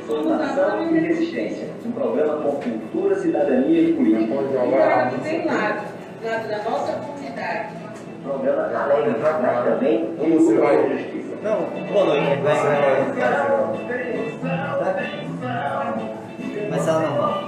Fundação e Resistência, um programa com cultura, cidadania e política. Aqui tem lado da nossa comunidade. Programa além, mas também cultura e justiça. Não, boa noite. Vai ser normal.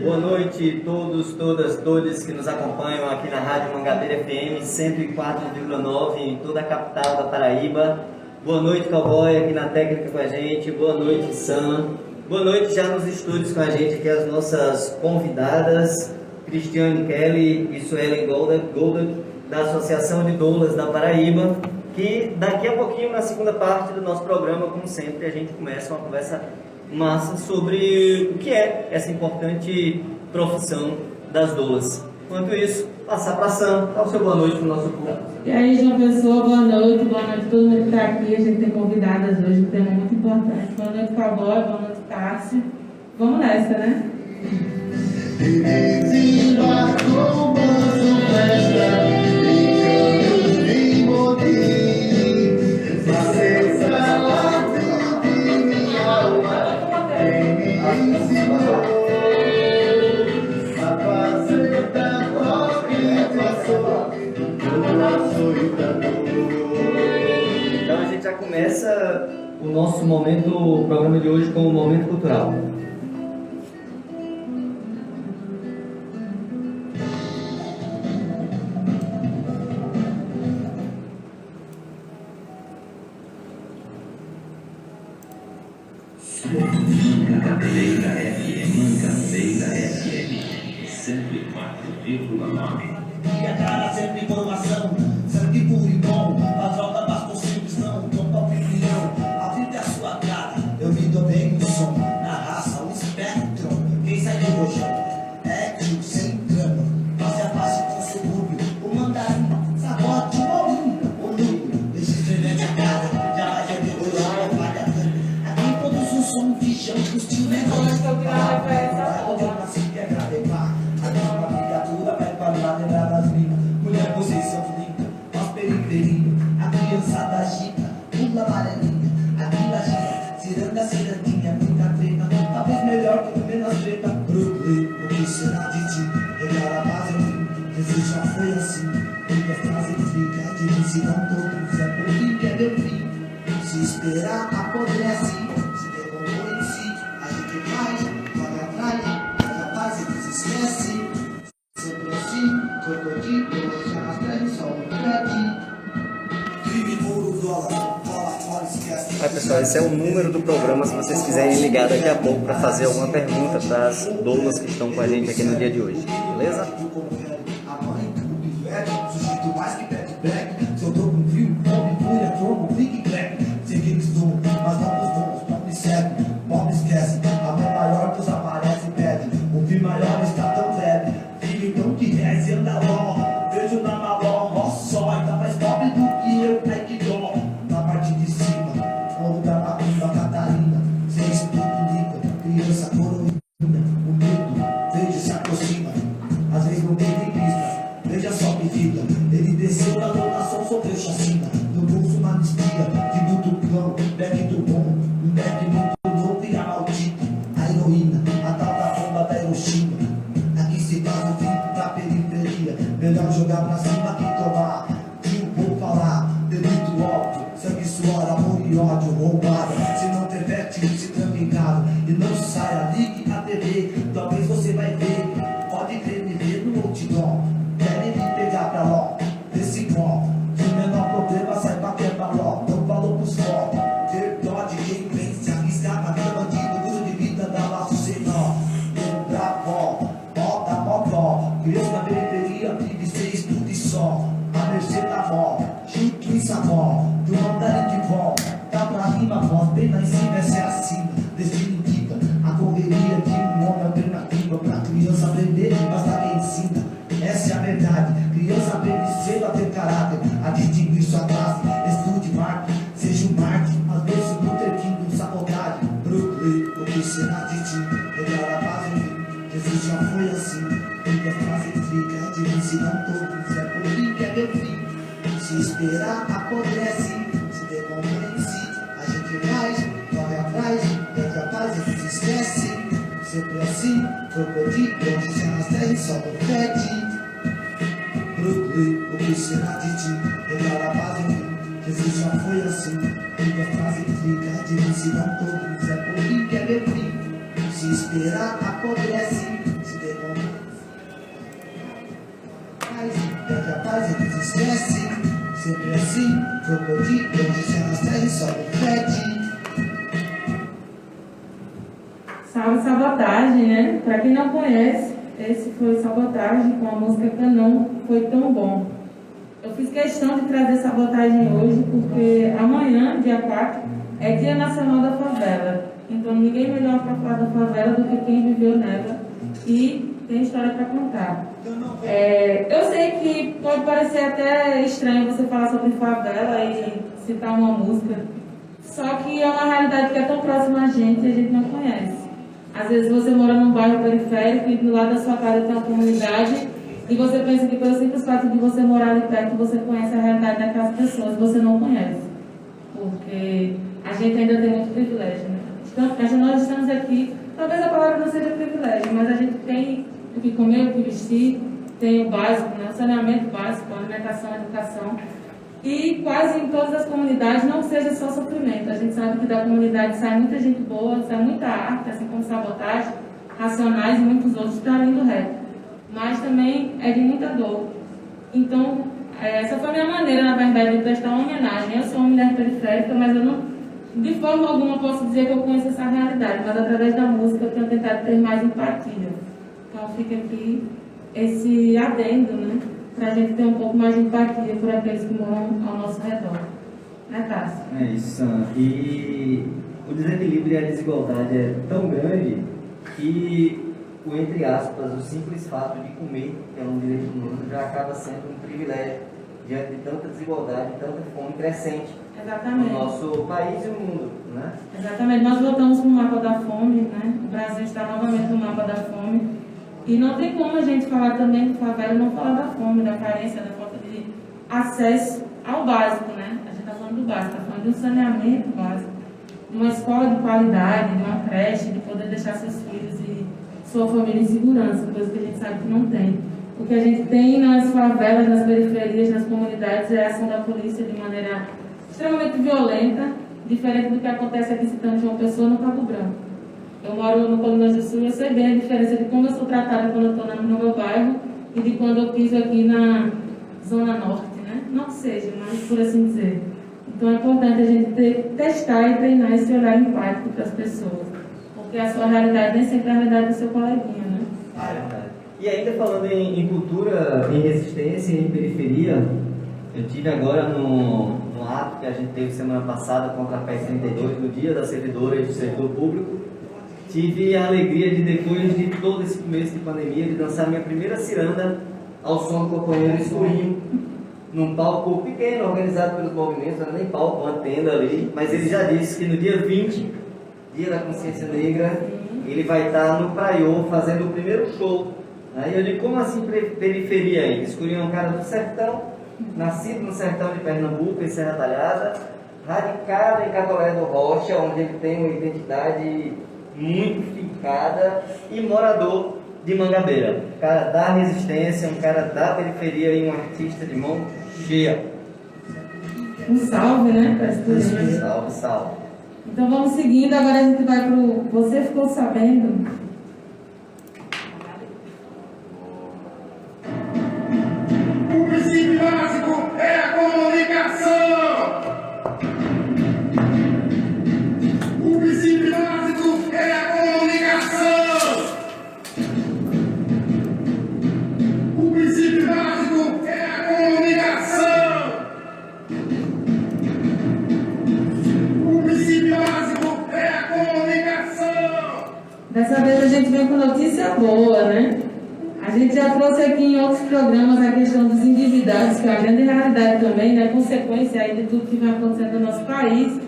Boa noite todos, todas, todos que nos acompanham aqui na Rádio Mangabeira FM 104,9 em toda a capital da Paraíba. Boa noite, Cowboy, aqui na técnica com a gente. Boa noite, Sam. Boa noite já nos estúdios com a gente aqui as nossas convidadas, Cristiane Kelly e Suelen Golden, da Associação de Doulas da Paraíba, que daqui a pouquinho, na segunda parte do nosso programa, como sempre, a gente começa uma conversa massa sobre o que é essa importante profissão das doulas. Enquanto isso, passar para a Sam, dar o seu boa noite para o nosso público. E aí, João Pessoa, boa noite a todo mundo que está aqui. A gente tem convidadas hoje, um tema muito importante. Boa noite, Cowboy, boa noite, Tárcio. Vamos nessa, né? Então a gente já começa o nosso momento, o programa de hoje com o momento cultural. Mangabeira FM 104,9. E a cara sempre informação, sangue puro e bom. A droga basta simples, não, tonta opinião. A vida é a sua cara, eu me dou bem no som. Na raça, o espectro, quem sai do rojão é tio sem drama. Face a face com o subúrbio, o mandarim, sabote, o maurinho, o núcleo. Deixa escrever a cara, já vai ter depois, vai a câmera. Aqui todos os sons, fichão, os tios negócios. Mulher, vocês são lindas, nós periferia. A criançada agita, pula amarelinha. A vila gira, ciranda, cirandinha. Muita treta, talvez melhor que menos treta. Brooklyn, o que será de ti? Pegar a base em mim, Jesus já foi assim. Minha frase fica, de decisão todos. É por fim que é meu fim. Se esperar, apodrece. Se derrubou em si, a gente faz, corre atrás. Mas a base não se esquece. Sempre assim, crocodilo, já rastra só um crédito. Crime puro, dólar, fora, esquece. Aí, pessoal, esse é o número do programa se vocês quiserem ligar daqui a pouco para fazer alguma pergunta para as doulas que estão com a gente aqui no dia de hoje, beleza? A mãe, o pivete, sujeito mais que pede black. Se eu tô com frio, fome, fúria, fogo, clique, crack. Sei que eles dão, mas não os dons, não me seguem, não me esquece. A mãe maior que os aparece e pede. O fim maior está tão leve. Filho então que reze, anda ó. Vejo na maló, ó só. Ainda mais pobre do que eu, ai que dó. Na parte de cima, morro da Macumba, Catarina. Sem estudo, líquido, criança coroinha. O medo, vejo se aproxima. Às vezes não tem nem não saia, ligue a TV, talvez você vai ver. Pode crer, me ver no outdoor. Querem me pegar pra lá, desse pó. Se o menor problema sai pra quebra-ló. Não falou pros focos. Ter dó de quem pensa, se arriscar na vida, bandido, duro de vida, dá laço sem nó. Lembra pó, ó, dá mó pó. Criança na periferia, vive sem estudo e só. A mercê da mó, junto em sabó. Do mandarim de vó, dá pra rima, voz bem lá em cima, essa é acima. Destino dica, a correria de um homem alternativa. Pra criança aprender, basta quem ensina. Essa é a verdade, criança aprende cedo a ter caráter, a distinguir sua classe, estude marca, seja um Marte, às vezes Luther King, um sabotagem. Brooklyn, o que será de ti? Melhor a paz, enfim, Jesus já foi assim. Muita frase explica, de mim se não todos, é por mim que é meu fim. Se esperar, acontece, se decompõe em si, a gente faz, corre atrás, perde a paz e se esquece. Sempre assim, crocodilo, onde se arrasta e só confete. Brooklyn, o que será de ti? Melhor a paz, enfim, Jesus já foi assim. Muita frase explica, de mim se não todos, é por mim que é meu fim. Se esperar, acontece, se decompõe. Perde a paz e se esquece. Sempre assim, crocodilo, onde se arrasta e só confete. Salve Sabotagem, né? Pra quem não conhece, esse foi Sabotagem com a música Canon, Foi Tão Bom. Eu fiz questão de trazer Sabotagem hoje porque amanhã, dia 4, é Dia Nacional da Favela. Então ninguém melhor para falar da favela do que quem viveu nela e tem história para contar. Eu sei que pode parecer até estranho você falar sobre favela e citar uma música, só que é uma realidade que é tão próxima a gente e a gente não conhece. Às vezes você mora num bairro periférico e do lado da sua casa tem uma comunidade e você pensa que pelo simples fato de você morar ali perto você conhece a realidade daquelas pessoas, você não conhece. Porque a gente ainda tem muito privilégio, né? Então, nós estamos aqui, talvez a palavra não seja privilégio, mas a gente tem o que comer, o que vestir, tem o básico, né? O saneamento básico, a alimentação, a educação. E quase em todas as comunidades não seja só sofrimento. A gente sabe que da comunidade sai muita gente boa, sai muita arte, assim como Sabotagem, Racionais e muitos outros, para além do rap. Mas também é de muita dor. Então, essa foi a minha maneira, na verdade, de prestar uma homenagem. Eu sou uma mulher periférica, mas eu não, de forma alguma, posso dizer que eu conheço essa realidade. Mas através da música eu tenho tentado ter mais empatia. Então fica aqui esse adendo, né? Para a gente ter um pouco mais de empatia por aqueles que moram ao nosso redor. Né, Cássio? É isso, Sam. E o desequilíbrio e a desigualdade é tão grande que o, entre aspas, o simples fato de comer, que é um direito humano, já acaba sendo um privilégio diante de tanta desigualdade, tanta fome crescente. Exatamente. No nosso país e no mundo, né? Exatamente. Nós voltamos para o mapa da fome, né? O Brasil está novamente no mapa da fome. E não tem como a gente falar também de favela e não falar da fome, da carência, da falta de acesso ao básico, né? A gente está falando do básico, está falando de um saneamento básico, de uma escola de qualidade, de uma creche, de poder deixar seus filhos e sua família em segurança, coisa que a gente sabe que não tem. O que a gente tem nas favelas, nas periferias, nas comunidades é a ação da polícia de maneira extremamente violenta, diferente do que acontece aqui citando João Pessoa no Cabo Branco. Eu moro no Colinas do Sul e eu sei bem a diferença de como eu sou tratada quando eu estou no meu bairro e de quando eu piso aqui na Zona Norte, né? Não que seja, mas por assim dizer. Então é importante a gente testar e treinar esse olhar empático para as pessoas, porque a sua realidade nem sempre é a realidade do seu coleguinha, né? É verdade. E ainda falando em cultura, em resistência, em periferia, eu tive agora no ato que a gente teve semana passada contra a PEC 32, no Dia da Servidora e do Servidor Público, tive a alegria de, depois de todo esse começo de pandemia, de dançar minha primeira ciranda ao som do companheiro Escurinho, num palco pequeno, organizado pelos movimentos, não era nem palco, uma tenda ali, mas ele já disse que no dia 20, Dia da Consciência Negra, ele vai estar no Praiô fazendo o primeiro show. Aí eu digo, como assim periferia aí? Escurinho é um cara do sertão, nascido no sertão de Pernambuco, em Serra Talhada, radicado em Catolé do Rocha, onde ele tem uma identidade muito fincada e morador de Mangabeira. Um cara da resistência, um cara da periferia e um artista de mão cheia. Um salve, né? Para as pessoas. Salve, salve. Então vamos seguindo, agora a gente vai para o Você Ficou Sabendo? O princípio básico é a comunicação. O princípio básico é a comunicação. O princípio básico é a comunicação. O princípio básico é a comunicação. Dessa vez a gente vem com notícia boa, né? A gente já trouxe aqui em outros programas a questão dos endividados, que é uma grande realidade também, né? Consequência aí de tudo que vai acontecendo no nosso país.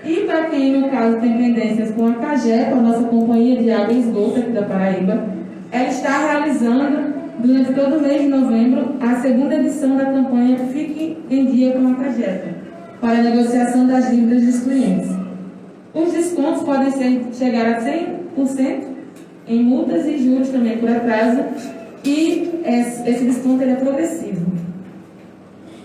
E para quem, no caso, tem pendências com a CAGEPA, a nossa Companhia de Água e Esgoto aqui da Paraíba, ela está realizando, durante todo o mês de novembro, a segunda edição da campanha Fique em Dia com a CAGEPA, para a negociação das dívidas dos clientes. Os descontos podem chegar a 100% em multas e juros também por atraso, e esse desconto é progressivo.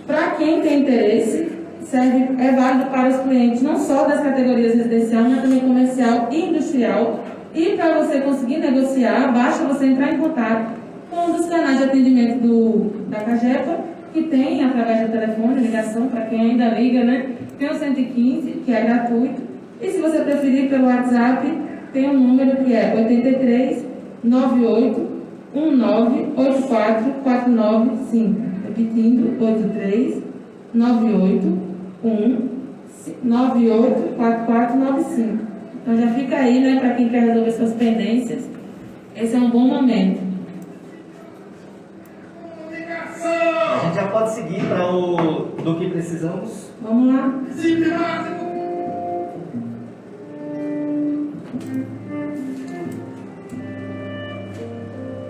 Para quem tem interesse, é válido para os clientes não só das categorias residencial, mas também comercial e industrial. E para você conseguir negociar, basta você entrar em contato com um dos canais de atendimento da CAGEPA, que tem através do telefone, ligação, para quem ainda liga, né? Tem o 115, que é gratuito. E se você preferir pelo WhatsApp, tem um número que é 83 98 19 84 495. Repetindo, 83 98 98 4495. Então já fica aí, né, para quem quer resolver suas pendências. Esse é um bom momento. A gente já pode seguir para o do que precisamos. Vamos lá. Princípio básico.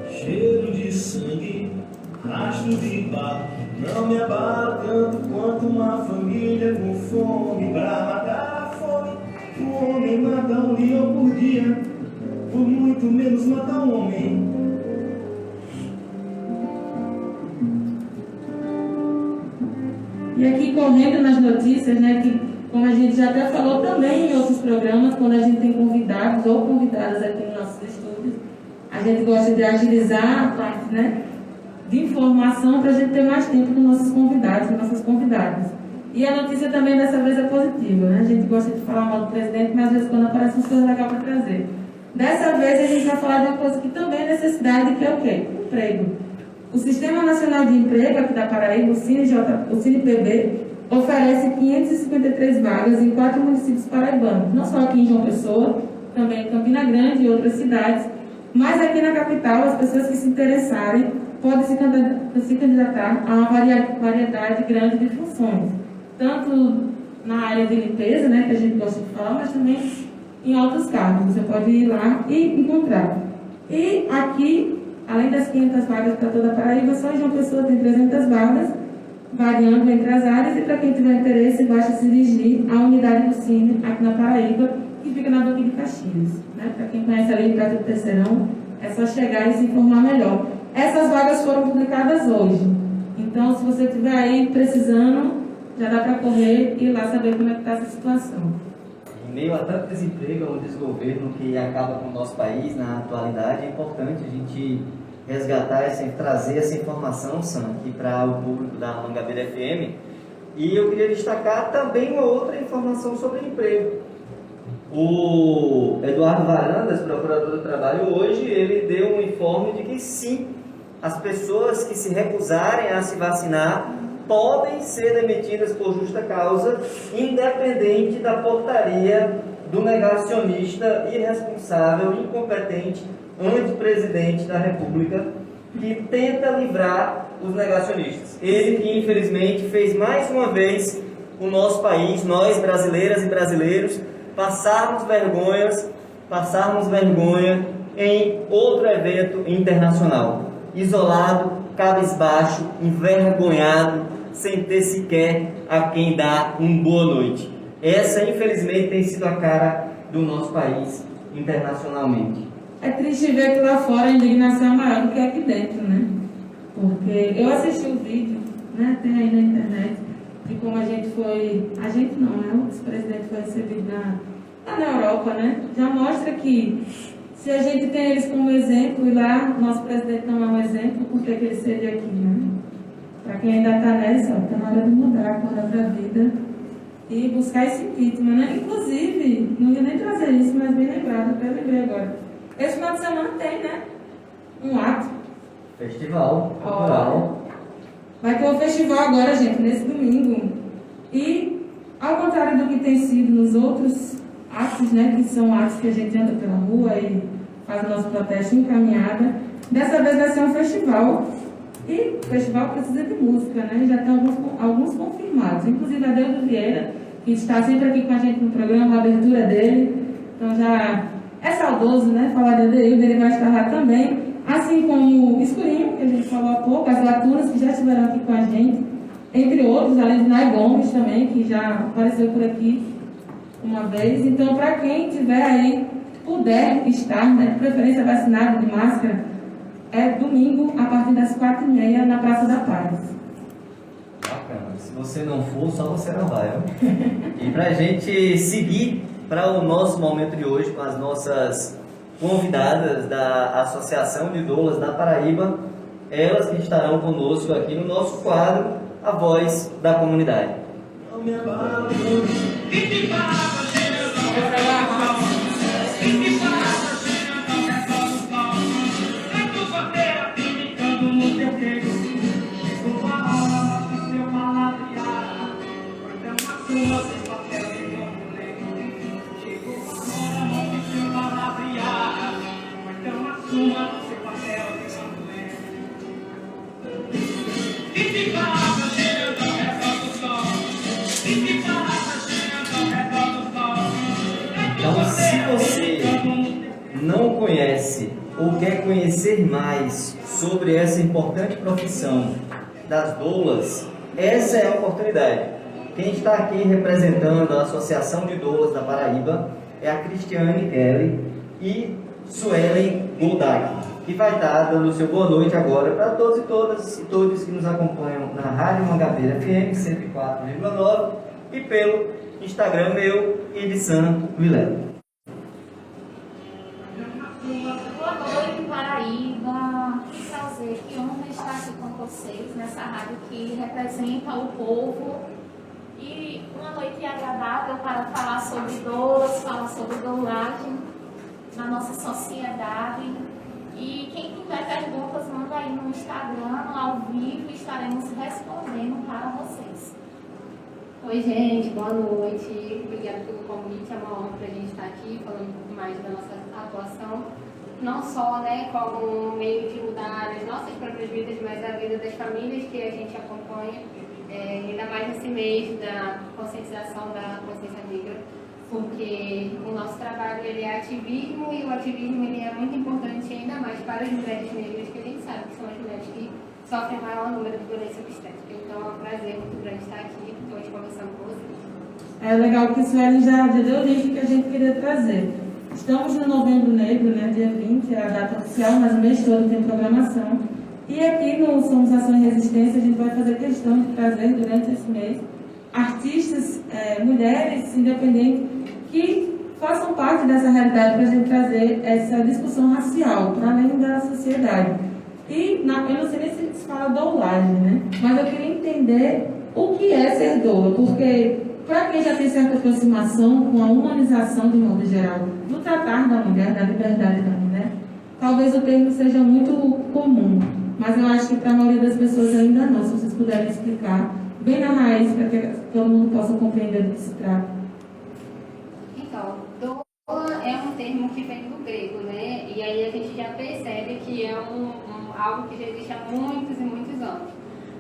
Cheiro de sangue, rastro de barro, não me abala tanto quanto uma família com fome. Pra matar a fome, o homem mata um leão por dia, por muito menos mata um homem. E aqui correndo nas notícias, né, que como a gente já até falou também em outros programas, quando a gente tem convidados ou convidadas aqui nos nossos estúdios, a gente gosta de agilizar a parte, né, de informação para a gente ter mais tempo com nossos convidados e nossas convidadas. E a notícia também dessa vez é positiva, né? A gente gosta de falar mal do presidente, mas às vezes quando aparece uma coisa legal para trazer. Dessa vez a gente vai falar de uma coisa que também é necessidade, que é o quê? Emprego. O Sistema Nacional de Emprego aqui da Paraíba, o CinePB, oferece 553 vagas em 4 municípios paraibanos, não só aqui em João Pessoa, também em Campina Grande e outras cidades, mas aqui na capital as pessoas que se interessarem podem se candidatar a uma variedade grande de funções, tanto na área de limpeza, né, que a gente gosta de falar, mas também em outros cargos. Você pode ir lá e encontrar. E aqui, além das 500 vagas para toda a Paraíba, só em João Pessoa tem 300 vagas, variando entre as áreas, e para quem tiver interesse, basta se dirigir à unidade do Cine aqui na Paraíba, que fica na Duque de Caxias. Né? Para quem conhece ali perto do Terceirão, é só chegar e se informar melhor. Essas vagas foram publicadas hoje, então se você estiver aí precisando, já dá para correr e ir lá saber como é que está essa situação. Em meio a tanto desemprego, um desgoverno que acaba com o nosso país na atualidade, é importante a gente resgatar, trazer essa informação, Sam, aqui para o público da Mangabeira FM. E eu queria destacar também uma outra informação sobre emprego. O Eduardo Varandas, procurador do trabalho, hoje ele deu um informe de que sim, as pessoas que se recusarem a se vacinar podem ser demitidas por justa causa, independente da portaria do negacionista irresponsável, incompetente, antepresidente da República, que tenta livrar os negacionistas. Ele que, infelizmente, fez mais uma vez o nosso país, nós brasileiras e brasileiros, passarmos vergonha em outro evento internacional, isolado, cabisbaixo, envergonhado, sem ter sequer a quem dar uma boa noite. Essa, infelizmente, tem sido a cara do nosso país internacionalmente. É triste ver que lá fora a indignação é maior do que aqui dentro, né? Porque eu assisti o vídeo, né? Tem aí na internet, de como a gente não, né? O vice-presidente foi recebido lá na Europa, né? Já mostra que se a gente tem eles como exemplo e lá o nosso presidente não é um exemplo, por que ele seria aqui, né? Para quem ainda está nessa, está na hora de mudar, acordar para a vida e buscar esse impeachment, né? Inclusive, não ia nem trazer isso, mas bem lembrado, até lembrei agora. Esse final de semana tem, né? Um ato. Festival cultural. Vai ter um festival agora, gente, nesse domingo. E, ao contrário do que tem sido nos outros atos, né? Que são atos que a gente anda pela rua e faz o nosso protesto encaminhada, dessa vez vai ser um festival. E o festival precisa de música, né? Já tem alguns confirmados. Inclusive, Adeudo Vieira, que está sempre aqui com a gente no programa, a abertura dele. Então, já é saudoso, né? Falar de Adeudo, ele vai estar lá também. Assim como o Escurinho, que a gente falou há pouco, as Latunas, que já estiveram aqui com a gente. Entre outros, além de Nai Gomes também, que já apareceu por aqui uma vez. Então, para quem tiver aí, puder estar, né? De preferência vacinado, de máscara, é domingo, a partir das 4h30, na Praça da Paz. Bacana. Se você não for, só você não vai, viu? E pra gente seguir para o nosso momento de hoje com as nossas convidadas da Associação de Doulas da Paraíba, elas que estarão conosco aqui no nosso quadro A Voz da Comunidade. Então, se você não conhece ou quer conhecer mais sobre essa importante profissão das doulas, essa é a oportunidade. Quem está aqui representando a Associação de Doulas da Paraíba é a Cristiane Kelly e Suelen Goldak, que vai estar dando o seu boa noite agora para todos e todas e todos que nos acompanham na Rádio Mangabeira FM 104,9 e pelo Instagram meu e de San Vilela. Boa noite, Paraíba. Que prazer, que honra estar aqui com vocês nessa rádio que representa o povo. E uma noite agradável para falar sobre doulas, falar sobre doulagem na nossa sociedade. E quem tiver perguntas, manda aí no Instagram, ao vivo, estaremos respondendo para vocês. Oi, gente, boa noite. Obrigada pelo convite. É uma honra para a gente estar aqui falando um pouco mais da nossa atuação, não só, né, como meio de mudar as nossas próprias vidas, mas a vida das famílias que a gente acompanha, ainda mais nesse mês da conscientização da consciência negra, porque o nosso trabalho ele é ativismo e o ativismo ele é muito importante ainda mais para as mulheres negras, que a gente sabe que são as mulheres que sofrem o maior número de violência obstétrica. Então é um prazer muito grande estar aqui hoje conversando com vocês. É legal que o Suelen já deu o link que a gente queria trazer. Estamos no Novembro Negro, né, dia 20, é a data oficial, mas o mês todo tem programação. E aqui no Somos Ação e Resistência a gente vai fazer questão de trazer durante esse mês artistas, mulheres independentes que façam parte dessa realidade para a gente trazer essa discussão racial para além da sociedade. E eu não sei nem se fala doulagem, né? Mas eu queria entender o que é ser doula, porque para quem já tem certa aproximação com a humanização de modo geral, do tratar da mulher, da liberdade da mulher, talvez o termo seja muito comum, mas eu acho que para a maioria das pessoas ainda não. Se vocês puderem explicar bem na raiz, para que todo mundo possa compreender do que se trata. Então, doula é um termo que vem do grego, né? E aí a gente já percebe que é algo que já existe há muitos e muitos anos.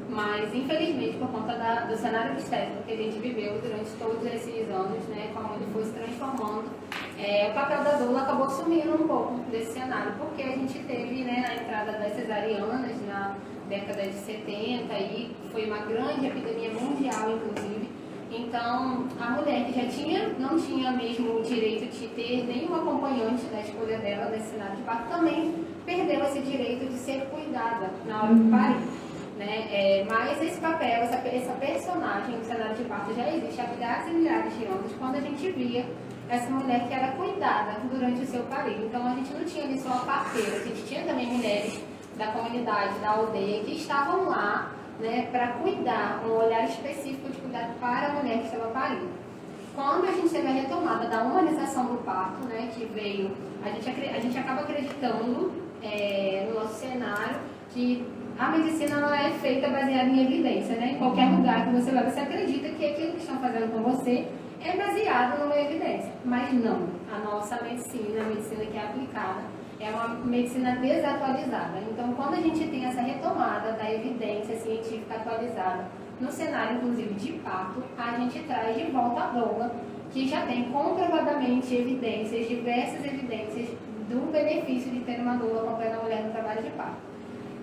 Mas, infelizmente, por conta do cenário obstétrico que a gente viveu durante todos esses anos, né, como ele foi se transformando, o papel da doula acabou sumindo um pouco desse cenário, porque a gente teve, né, a entrada das cesarianas na década de 70, e foi uma grande epidemia mundial, inclusive. Então, a mulher que não tinha mesmo o direito de ter nenhum acompanhante na escolha dela nesse cenário de parto, também perdeu esse direito de ser cuidada na hora do parir. Né? Mas esse papel, essa personagem no cenário de parto já existe há milhares e milhares de anos, quando a gente via essa mulher que era cuidada durante o seu parto. Então a gente não tinha ali só a parteira, a gente tinha também mulheres da comunidade, da aldeia, que estavam lá, né, para cuidar, um olhar específico de cuidado para a mulher que estava parindo. Quando a gente teve a retomada da humanização do parto, né, que veio, a gente acaba acreditando no nosso cenário que a medicina não é feita baseada em evidência, né? Em qualquer lugar que você vai, você acredita que aquilo que estão fazendo com você é baseado numa evidência. Mas não, a nossa medicina, a medicina que é aplicada, é uma medicina desatualizada. Então, quando a gente tem essa retomada da evidência científica atualizada, no cenário, inclusive, de parto, a gente traz de volta a doula, que já tem comprovadamente evidências, diversas evidências, do benefício de ter uma doula acompanhando a mulher no trabalho de parto.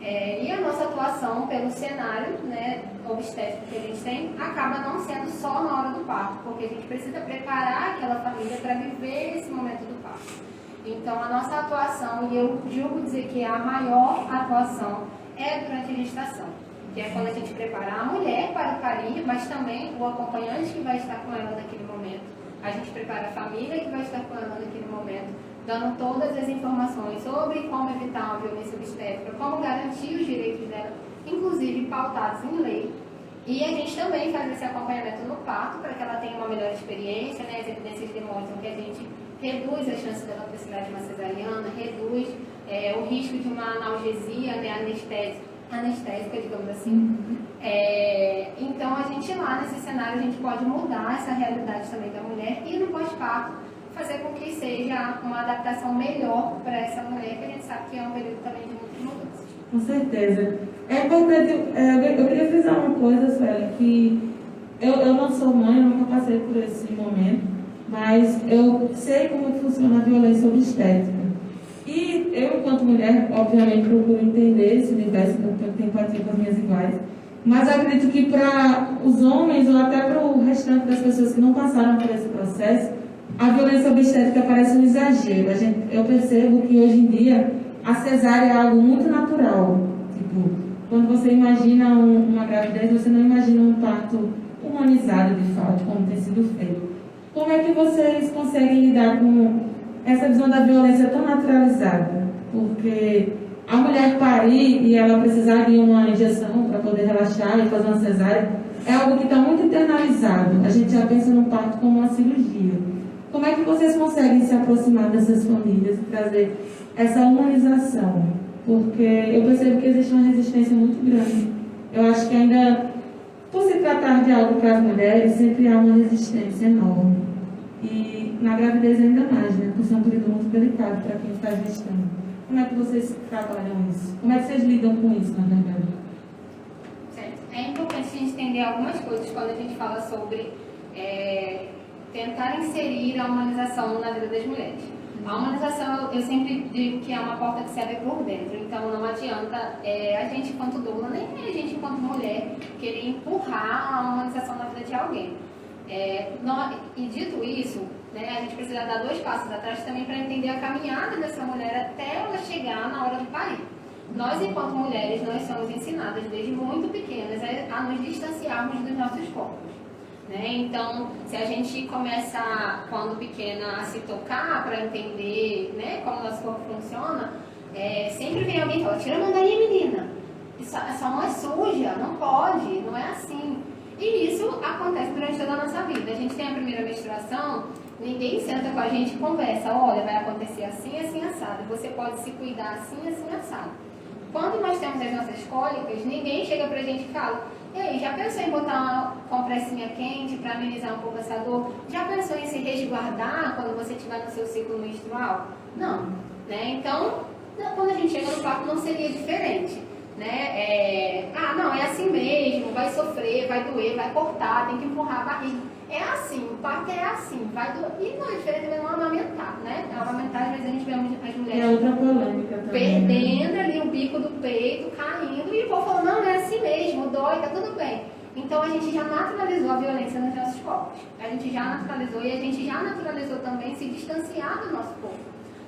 E a nossa atuação pelo cenário, né, obstétrico que a gente tem, acaba não sendo só na hora do parto, porque a gente precisa preparar aquela família para viver esse momento do parto. Então, a nossa atuação, e eu julgo dizer que a maior atuação, é durante a gestação, que é quando a gente prepara a mulher para o parir, mas também o acompanhante que vai estar com ela naquele momento. A gente prepara a família que vai estar com ela naquele momento, dando todas as informações sobre como evitar uma violência obstétrica, como garantir os direitos dela, inclusive pautados em lei. E a gente também faz esse acompanhamento no parto, para que ela tenha uma melhor experiência, né? As evidências demonstram que a gente reduz a chance dela precisar de uma cesariana, reduz o risco de uma analgesia, né, anestésica, digamos assim. Então, a gente lá nesse cenário, a gente pode mudar essa realidade também da mulher e no pós-parto fazer com que seja uma adaptação melhor para essa mulher, que a gente sabe que é um período também de muitas mudanças. Com certeza. É importante, eu queria frisar uma coisa, Sueli, que eu não sou mãe, eu nunca passei por esse momento, mas eu sei como funciona a violência obstétrica. E eu, enquanto mulher, obviamente procuro entender esse universo, porque eu tenho empatia com as minhas iguais, mas acredito que para os homens, ou até para o restante das pessoas que não passaram por esse processo, a violência obstétrica parece um exagero. Eu percebo que hoje em dia a cesárea é algo muito natural. Tipo, quando você imagina uma gravidez, você não imagina um parto humanizado de fato, como tem sido feito. Como é que vocês conseguem lidar com essa visão da violência tão naturalizada? Porque a mulher parir e ela precisar de uma injeção para poder relaxar e fazer uma cesárea é algo que está muito internalizado. A gente já pensa no parto como uma cirurgia. Como é que vocês conseguem se aproximar dessas famílias e trazer essa humanização? Porque eu percebo que existe uma resistência muito grande. Eu acho que ainda, por se tratar de algo para as mulheres, sempre há uma resistência enorme. E na gravidez ainda mais, né? Por ser um período muito delicado para quem está gestando. Como é que vocês trabalham isso? Como é que vocês lidam com isso, na verdade? Certo. É importante a gente entender algumas coisas quando a gente fala sobre tentar inserir a humanização na vida das mulheres. A humanização, eu sempre digo que é uma porta que se abre por dentro, então não adianta a gente enquanto doula, nem a gente enquanto mulher, querer empurrar a humanização na vida de alguém. E dito isso, né, a gente precisa dar 2 passos atrás também para entender a caminhada dessa mulher até ela chegar na hora do parir. Nós, enquanto mulheres, nós somos ensinadas desde muito pequenas a nos distanciarmos dos nossos corpos. Né? Então, se a gente começa, quando pequena, a se tocar para entender, né, como o nosso corpo funciona, sempre vem alguém e fala, tira a mão daí, menina. Essa mão é suja, não pode, não é assim. E isso acontece durante toda a nossa vida. A gente tem a primeira menstruação, ninguém senta com a gente e conversa, olha, vai acontecer assim, assim, assado. Você pode se cuidar assim, assim, assado. Quando nós temos as nossas cólicas, ninguém chega pra gente e fala, e aí, já pensou em botar uma compressinha quente para amenizar um pouco essa dor? Já pensou em se resguardar quando você estiver no seu ciclo menstrual? Não, né? Então, quando a gente chega no parto, não seria diferente, né? Não, é assim mesmo, vai sofrer, vai doer, vai cortar, tem que empurrar a barriga. É assim, o parto é assim, vai doer. E não é diferente também não amamentar, né? Amamentar, às vezes a gente vê as mulheres outra polêmica também, perdendo ali o bico do peito, caindo, e o povo falando, não, é assim mesmo, dói, tá tudo bem. Então a gente já naturalizou a violência nos nossos corpos. A gente já naturalizou e a gente já naturalizou também se distanciar do nosso corpo.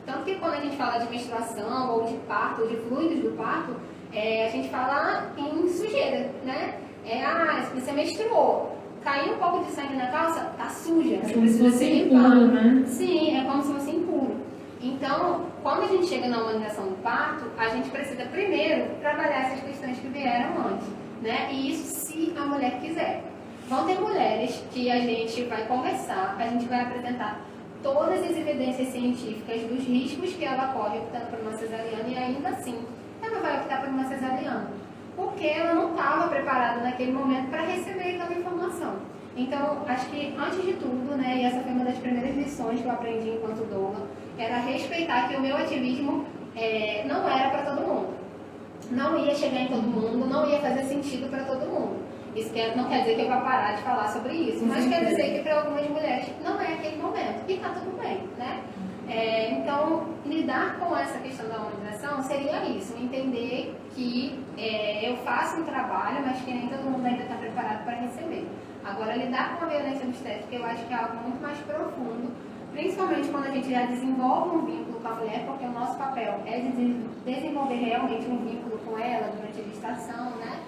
Tanto que quando a gente fala de menstruação, ou de parto, ou de fluidos do parto, a gente fala em sujeira, né? Você menstruou. caiu um pouco de sangue na calça, tá suja. É Você como se precisa fosse se limpar. impuro, né? Sim, é como se fosse impuro. Então, quando a gente chega na humanização do parto, a gente precisa primeiro trabalhar essas questões que vieram antes, né? E isso se a mulher quiser. Vão ter mulheres que a gente vai conversar, a gente vai apresentar todas as evidências científicas dos riscos que ela corre optando por uma cesariana e ainda assim ela vai optar por uma cesariana, porque ela não estava preparada naquele momento para receber aquela informação. Então, acho que antes de tudo, né, e essa foi uma das primeiras lições que eu aprendi enquanto doula, era respeitar que o meu ativismo não era para todo mundo. Não ia chegar em todo mundo, não ia fazer sentido para todo mundo. Isso não quer dizer que eu vou parar de falar sobre isso, mas quer dizer que para algumas mulheres não é aquele momento, e está tudo bem, né? Então, lidar com essa questão da humanização seria isso, entender que eu faço um trabalho, mas que nem todo mundo ainda está preparado para receber. Agora, lidar com a violência obstétrica eu acho que é algo muito mais profundo, principalmente quando a gente já desenvolve um vínculo com a mulher, porque o nosso papel é de desenvolver realmente um vínculo com ela durante a gestação, né?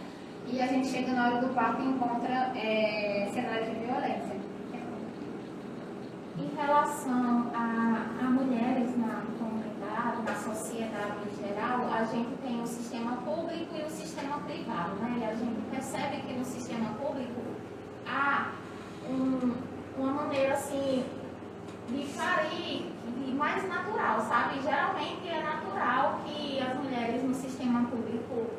E a gente chega na hora do parto e encontra cenários de violência. Em relação a mulheres na comunidade, na sociedade em geral, a gente tem o sistema público e o sistema privado, né? E a gente percebe que no sistema público há uma maneira assim de parir mais natural, sabe? Geralmente é natural que as mulheres no sistema público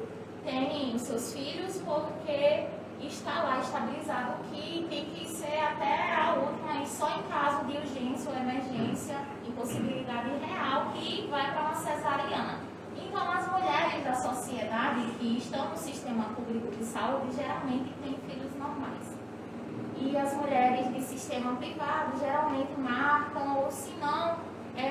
tenham os seus filhos porque está lá estabilizado que tem que ser até a última e só em caso de urgência ou emergência, impossibilidade real, que vai para uma cesariana. Então, as mulheres da sociedade que estão no sistema público de saúde geralmente têm filhos normais. E as mulheres de sistema privado geralmente marcam, ou se não,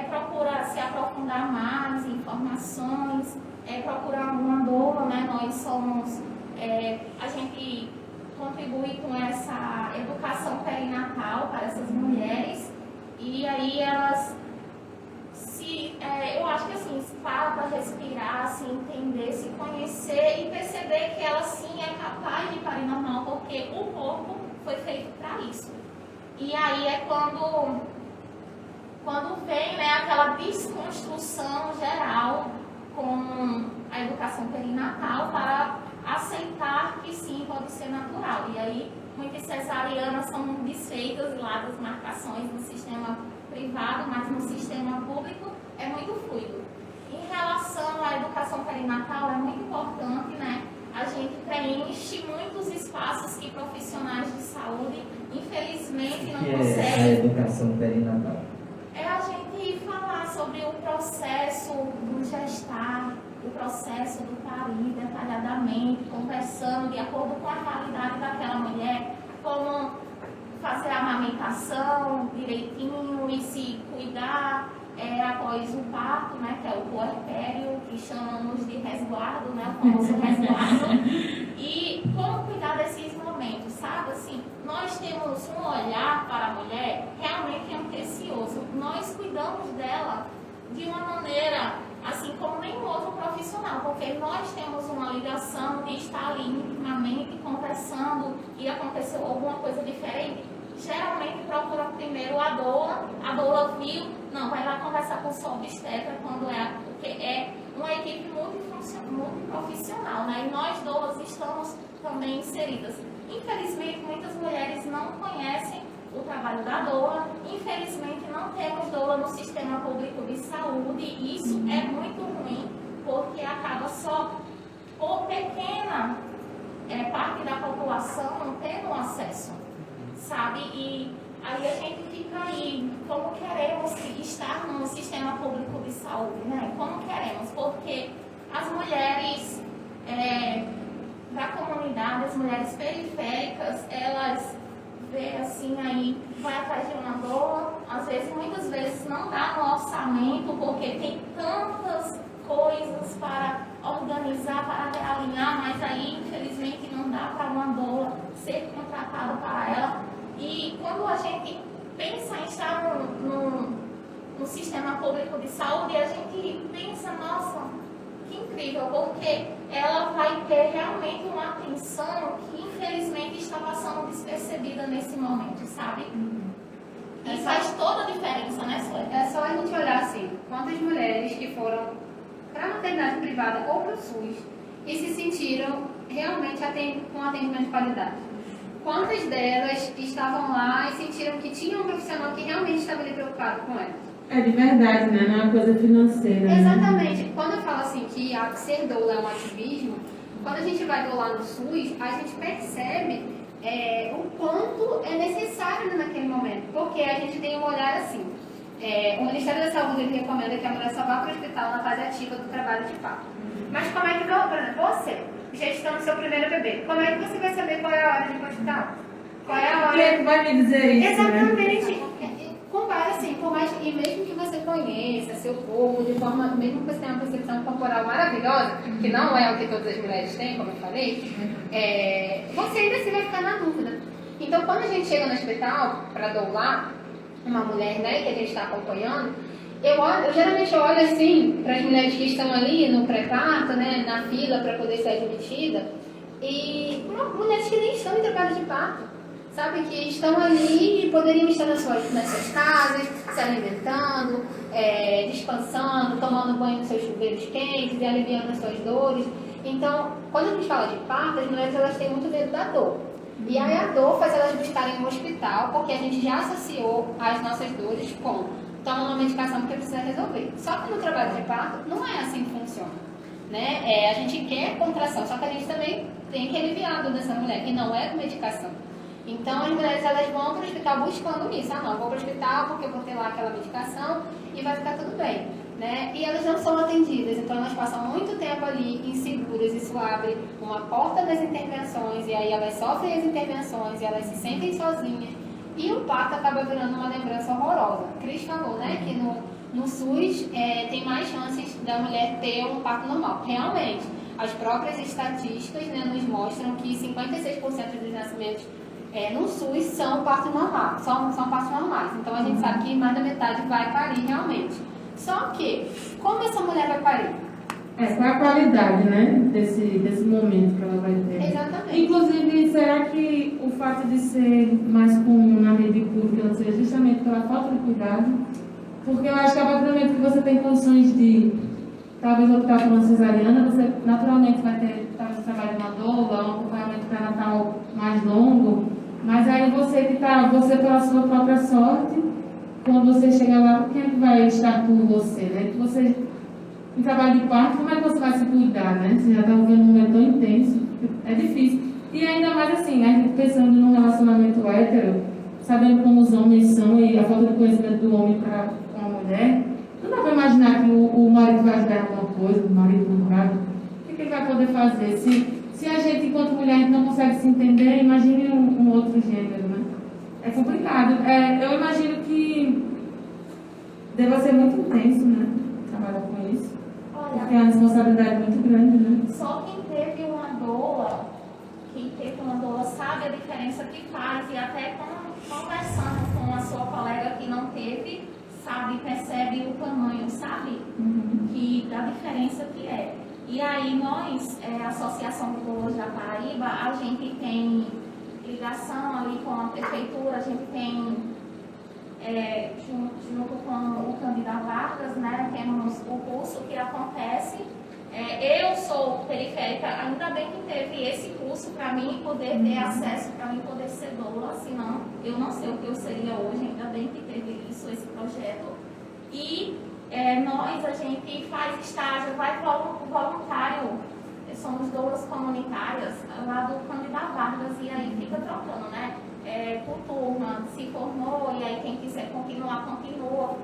procura se aprofundar mais em informações, procurar alguma doula, né? Nós somos, a gente contribui com essa educação perinatal para essas mulheres, e aí elas eu acho que assim, para respirar, se entender, se conhecer e perceber que ela sim é capaz de parir normal, porque o corpo foi feito para isso. E aí é quando vem, né, aquela desconstrução geral com a educação perinatal para aceitar que sim, pode ser natural. E aí muitas cesarianas são desfeitas lá das marcações no sistema privado, mas no sistema público é muito fluido. Em relação à educação perinatal, é muito importante, né? A gente preenche muitos espaços que profissionais de saúde, infelizmente, não conseguem. É a educação perinatal? É a gente falar sobre o processo do gestar, o processo do parir detalhadamente, conversando de acordo com a realidade daquela mulher, como fazer a amamentação direitinho e se cuidar após o parto, né, que é o puerpério, que chamamos de resguardo, né, o famoso resguardo, e como cuidar desses momentos, sabe? Assim, nós temos um olhar para a mulher realmente precioso. Nós cuidamos dela de uma maneira, assim como nenhum outro profissional, porque nós temos uma ligação de estar ali intimamente conversando e aconteceu alguma coisa diferente. Geralmente procura primeiro a doula viu, não, vai lá conversar com o seu obstetra porque é uma equipe multiprofissional, né? E nós doulas estamos também inseridas. Infelizmente, muitas mulheres não conhecem o trabalho da doula, infelizmente não temos doula no sistema público de saúde, e isso é muito ruim, porque acaba só por pequena parte da população não tendo acesso, sabe? E aí a gente fica aí, como queremos estar no sistema público de saúde, né? Como queremos, porque as mulheres da comunidade, as mulheres periféricas, elas vê assim aí, vai atrás de uma doula, às vezes, muitas vezes não dá no orçamento, porque tem tantas coisas para organizar, para realinhar, mas aí infelizmente não dá para uma doula ser contratada para ela. E quando a gente pensa em estar no sistema público de saúde, a gente pensa, nossa, que incrível, porque ela vai ter realmente uma atenção que infelizmente está passando despercebida nesse momento, sabe? E faz toda a diferença, né, Sueli? É só a gente olhar assim, quantas mulheres que foram para a maternidade privada ou para o SUS e se sentiram realmente com atendimento de qualidade. Quantas delas estavam lá e sentiram que tinha um profissional que realmente estava ali preocupado com elas? É de verdade, né? Não é uma coisa financeira. Né? Exatamente. Quando eu falo assim que ser doula é um ativismo, quando a gente vai doular no SUS, a gente percebe o quanto é necessário naquele momento. Porque a gente tem um olhar assim. O Ministério da Saúde ele recomenda que a mulher só vá para o hospital na fase ativa do trabalho de parto. Mas como é que, por exemplo, você, gestando seu primeiro bebê, como é que você vai saber qual é a hora de ir para o hospital? Qual é a hora? Quem é que vai me dizer isso? Exatamente. Né? Com base assim, por mais e mesmo que você conheça seu corpo de forma, mesmo que você tenha uma percepção corporal maravilhosa, que não é o que todas as mulheres têm, como eu falei, você ainda assim vai ficar na dúvida. Então, quando a gente chega no hospital para doular uma mulher, né, que a gente está acompanhando, eu geralmente olho assim para as mulheres que estão ali no pré-parto, né, na fila para poder ser admitida, e mulheres que nem estão em trabalho de parto, sabe, que estão ali e poderiam estar nas suas casas, se alimentando, descansando, tomando banho nos seus chuveiros quentes e aliviando as suas dores. Então, quando a gente fala de parto, as mulheres elas têm muito medo da dor. E aí a dor faz elas buscarem um hospital, porque a gente já associou as nossas dores com toma uma medicação porque precisa resolver. Só que no trabalho de parto não é assim que funciona, né? A gente quer contração, só que a gente também tem que aliviar a dor dessa mulher, que não é com medicação. Então as mulheres elas vão para o hospital buscando isso. Não, vou para o hospital porque eu vou ter lá aquela medicação e vai ficar tudo bem, né? E elas não são atendidas, então elas passam muito tempo ali inseguras. Isso abre uma porta das intervenções e aí elas sofrem as intervenções e elas se sentem sozinhas. E o parto acaba virando uma lembrança horrorosa. Cris falou, né, que no SUS tem mais chances da mulher ter um parto normal. Realmente, as próprias estatísticas, né, nos mostram que 56% dos nascimentos no SUS são partos normais, são partos normais. Então a gente sabe que mais da metade vai parir realmente. Só que, como essa mulher vai parir? Qual é a qualidade, né, desse momento que ela vai ter? Exatamente. Inclusive, será que o fato de ser mais comum na rede pública não seja justamente pela falta de cuidado? Porque eu acho que a partir do momento que você tem condições de talvez optar por uma cesariana, você naturalmente vai ter talvez trabalho na doula, um acompanhamento pré-natal mais longo, mas aí você pela sua própria sorte, quando você chegar lá, quem é que vai estar por você, né? Que você, em trabalho de parto, como é que você vai se cuidar, né? Você já está vivendo um momento tão intenso, é difícil. E ainda mais assim, a gente pensando num relacionamento hétero, sabendo como os homens são e a falta de conhecimento do homem para a mulher, não dá para imaginar que o marido vai ajudar em alguma coisa, o marido namorado. O que ele vai poder fazer? Se a gente, enquanto mulher, a gente não consegue se entender, imagine um outro gênero, né? É complicado. Eu imagino que deva ser muito intenso, né? Trabalhar com isso. Porque é uma responsabilidade muito grande, né? Só quem teve uma doula sabe a diferença que faz, e até conversando com a sua colega que não teve, sabe, percebe o tamanho, sabe? Que da diferença que é. E aí nós, a Associação de Doulas da Paraíba, a gente tem ligação ali com a prefeitura, a gente tem junto com o candidato Vargas, né, temos o curso que acontece. Eu sou periférica, ainda bem que teve esse curso para mim poder ter acesso, para mim poder ser doula, senão eu não sei o que eu seria hoje, ainda bem que teve isso, esse projeto. E a gente faz estágio, vai voluntário, somos doulas comunitárias lá do candidato Vargas, e aí fica trocando, né? Por turma, se formou, e aí quem quiser continuar, continua.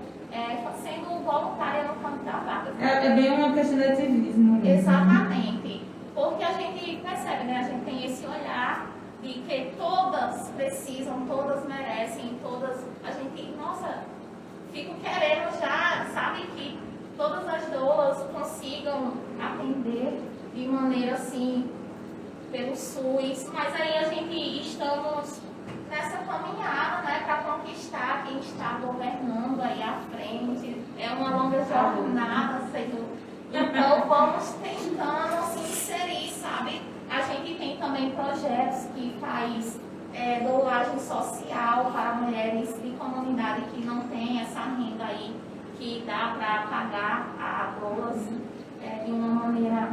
Sendo voluntária no candidato Vargas. É bem uma questão de ativismo. Exatamente. Porque a gente percebe, né? A gente tem esse olhar de que todas precisam, todas merecem, todas. A gente, nossa, fico querendo já, sabe, que todas as doulas consigam atender de maneira assim, pelo SUS, mas aí a gente estamos nessa caminhada, né, para conquistar quem está governando aí à frente. É uma longa jornada, Senhor. Então vamos tentar. que faz doulagem social para mulheres de comunidade que não tem essa renda aí, que dá para pagar a doulas de uma maneira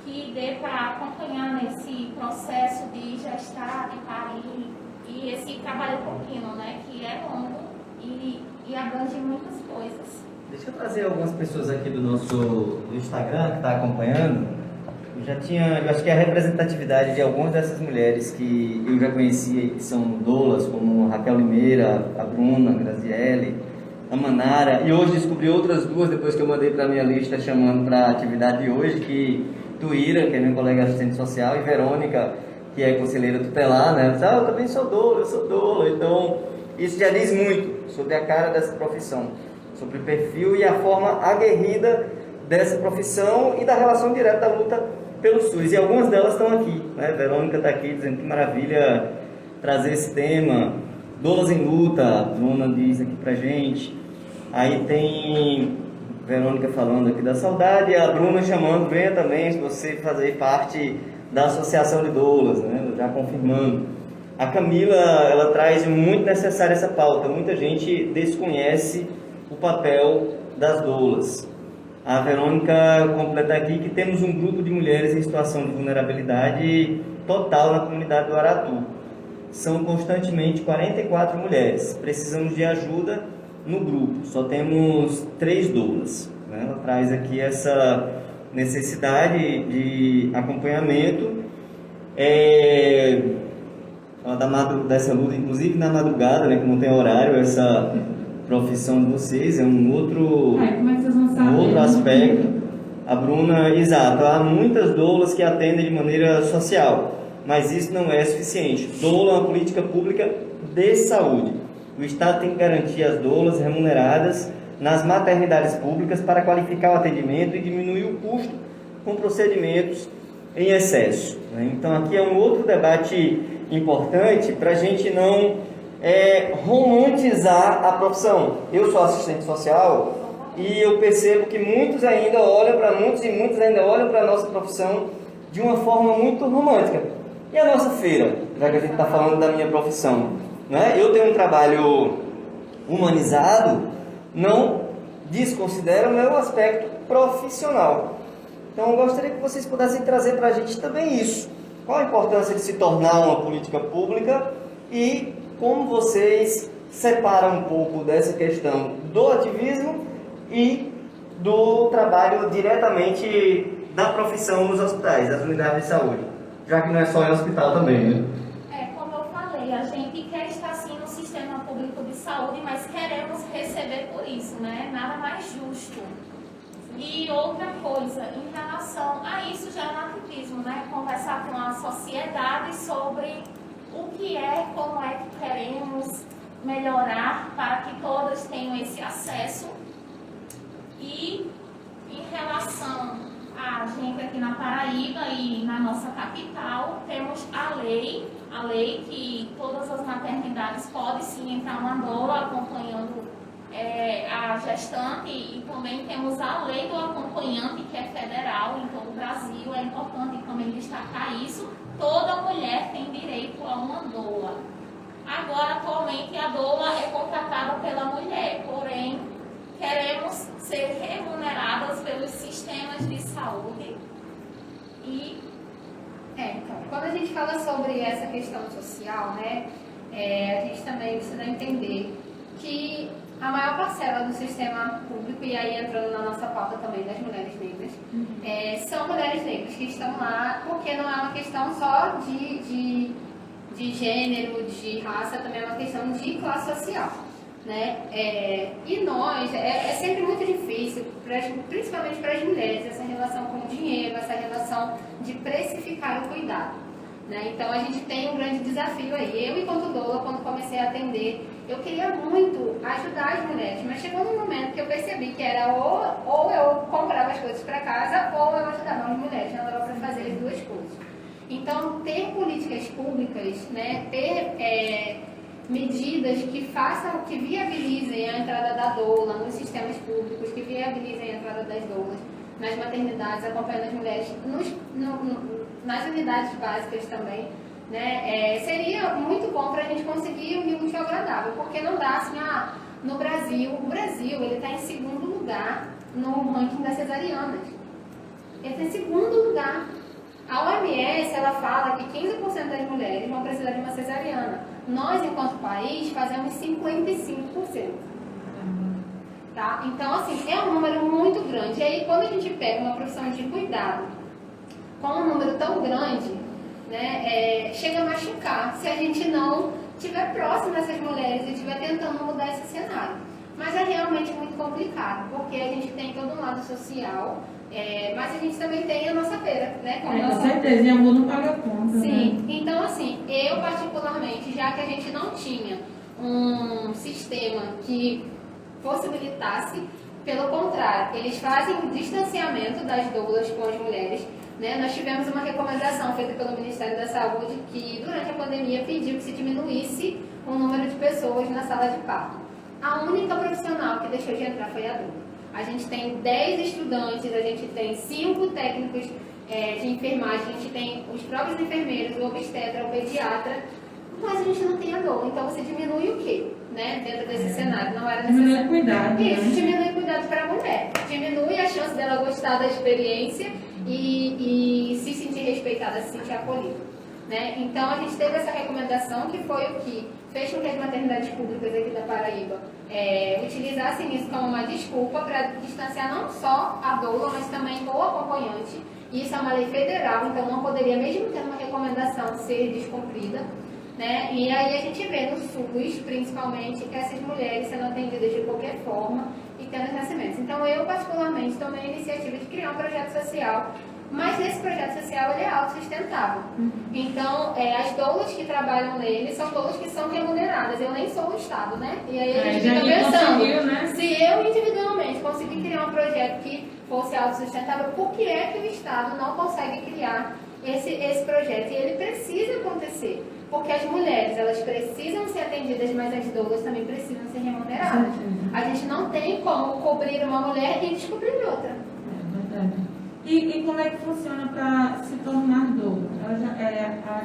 que dê para acompanhar nesse processo de gestar, de parir, e esse trabalho contínuo, né, que é longo e abrange muitas coisas. Deixa eu trazer algumas pessoas aqui do nosso Instagram que está acompanhando. Eu acho que a representatividade de algumas dessas mulheres que eu já conhecia e que são doulas, como a Raquel Limeira, a Bruna, a Graziele, a Manara, e hoje descobri outras duas depois que eu mandei para a minha lista chamando para a atividade de hoje, que Tuíra, que é minha colega assistente social, e Verônica, que é conselheira tutelar, né? Ela disse, eu também sou doula, então isso já diz muito sobre a cara dessa profissão, sobre o perfil e a forma aguerrida dessa profissão e da relação direta da luta pelo SUS. E algumas delas estão aqui, né? Verônica está aqui dizendo que maravilha trazer esse tema. Doulas em luta, a Bruna diz aqui pra gente. Aí tem Verônica falando aqui da saudade, e a Bruna chamando, venha também se você fazer parte da Associação de Doulas, né? Já confirmando. A Camila, ela traz muito necessária essa pauta. Muita gente desconhece o papel das doulas. A Verônica completa aqui que temos um grupo de mulheres em situação de vulnerabilidade total na comunidade do Aratu. São constantemente 44 mulheres. Precisamos de ajuda no grupo. Só temos 3 doulas. Né? Ela traz aqui essa necessidade de acompanhamento. Fala dessa luta, inclusive na madrugada, né, que não tem horário, essa profissão de vocês, é um outro, Como é que vocês vão saber? um outro aspecto. A Bruna, exato, há muitas doulas que atendem de maneira social, mas isso não é suficiente. Doula é uma política pública de saúde. O Estado tem que garantir as doulas remuneradas nas maternidades públicas para qualificar o atendimento e diminuir o custo com procedimentos em excesso. Né? Então aqui é um outro debate importante para a gente não romantizar a profissão. Eu sou assistente social e eu percebo que muitos ainda olham para a nossa profissão de uma forma muito romântica. E a nossa feira, já que a gente está falando da minha profissão, né? Eu tenho um trabalho humanizado, não desconsidero o meu aspecto profissional. Então eu gostaria que vocês pudessem trazer para a gente também isso. Qual a importância de se tornar uma política pública e como vocês separam um pouco dessa questão do ativismo e do trabalho diretamente da profissão nos hospitais, das unidades de saúde, já que não é só em hospital também, né? Como eu falei, a gente quer estar sim no sistema público de saúde, mas queremos receber por isso, né? Nada mais justo. E outra coisa, em relação a isso já é no ativismo, né? Conversar com a sociedade sobre o que é, como é que queremos melhorar para que todas tenham esse acesso. E em relação a gente aqui na Paraíba e na nossa capital, temos a lei que todas as maternidades podem sim entrar uma doula acompanhando a gestante, e também temos a lei do acompanhante, que é federal em todo o Brasil. É importante também destacar isso. Toda mulher tem direito a uma doula. Agora, atualmente, a doula é contratada pela mulher, porém, queremos ser remuneradas pelos sistemas de saúde. Então, quando a gente fala sobre essa questão social, né, a gente também precisa entender que a maior parcela do sistema público, e aí entrando na nossa pauta também das mulheres negras, são mulheres negras que estão lá, porque não é uma questão só de gênero, de raça, também é uma questão de classe social, né? E nós, é sempre muito difícil, principalmente para as mulheres, essa relação com o dinheiro, essa relação de precificar o cuidado. Né? Então a gente tem um grande desafio aí. Eu, enquanto doula, quando comecei a atender, eu queria muito ajudar as mulheres, mas chegou um momento que eu percebi que era ou eu comprava as coisas para casa ou eu ajudava as mulheres, não dava para fazer as duas coisas. Então ter políticas públicas, né? Ter medidas que façam, que viabilizem a entrada da doula nos sistemas públicos, que viabilizem a entrada das doulas nas maternidades, acompanhando as mulheres nas unidades básicas também, né? Seria muito bom para a gente conseguir unir o útil ao agradável, porque não dá assim, no Brasil, o Brasil ele está em segundo lugar no ranking das cesarianas. Ele está em segundo lugar. A OMS, ela fala que 15% das mulheres vão precisar de uma cesariana. Nós, enquanto país, fazemos 55%. Tá? Então, assim, é um número muito grande. E aí, quando a gente pega uma profissão de cuidado com um número tão grande, né, chega a machucar se a gente não estiver próximo dessas mulheres e estiver tentando mudar esse cenário. Mas é realmente muito complicado, porque a gente tem todo um lado social, mas a gente também tem a nossa feira, né? Com certeza, e amor não paga conta. Sim, né? então assim, eu particularmente, já que a gente não tinha um sistema que possibilitasse, pelo contrário, eles fazem o distanciamento das doulas com as mulheres, né? Nós tivemos uma recomendação feita pelo Ministério da Saúde que durante a pandemia pediu que se diminuísse o número de pessoas na sala de parto. A única profissional que deixou de entrar foi a doula. A gente tem 10 estudantes, a gente tem 5 técnicos de enfermagem, a gente tem os próprios enfermeiros, o obstetra, o pediatra, mas a gente não tem a doula. Então você diminui o quê? Né? Dentro desse cenário, não era necessário. Diminui o cuidado. Isso, né? diminui o cuidado para a mulher. Diminui a chance dela gostar da experiência e se sentir respeitada, se sentir acolhida. Né? Então a gente teve essa recomendação que foi o que fez com que as maternidades públicas aqui da Paraíba utilizassem isso como uma desculpa para distanciar não só a doula, mas também o acompanhante. Isso é uma lei federal, então não poderia, mesmo tendo uma recomendação, ser descumprida. Né? E aí a gente vê no SUS, principalmente, essas mulheres sendo atendidas de qualquer forma e tendo nascimentos. Então eu, particularmente, tomei a iniciativa de criar um projeto social, mas esse projeto social ele é autossustentável. Então, as doulas que trabalham nele são doulas que são remuneradas. Eu nem sou o Estado, né? E aí a gente fica pensando, né? se eu individualmente conseguir criar um projeto que fosse autossustentável, por que é que o Estado não consegue criar esse projeto? E ele precisa acontecer. Porque as mulheres, elas precisam ser atendidas, mas as doulas também precisam ser remuneradas. A gente não tem como cobrir uma mulher e descobrir outra. É verdade. E como é que funciona para se tornar doula?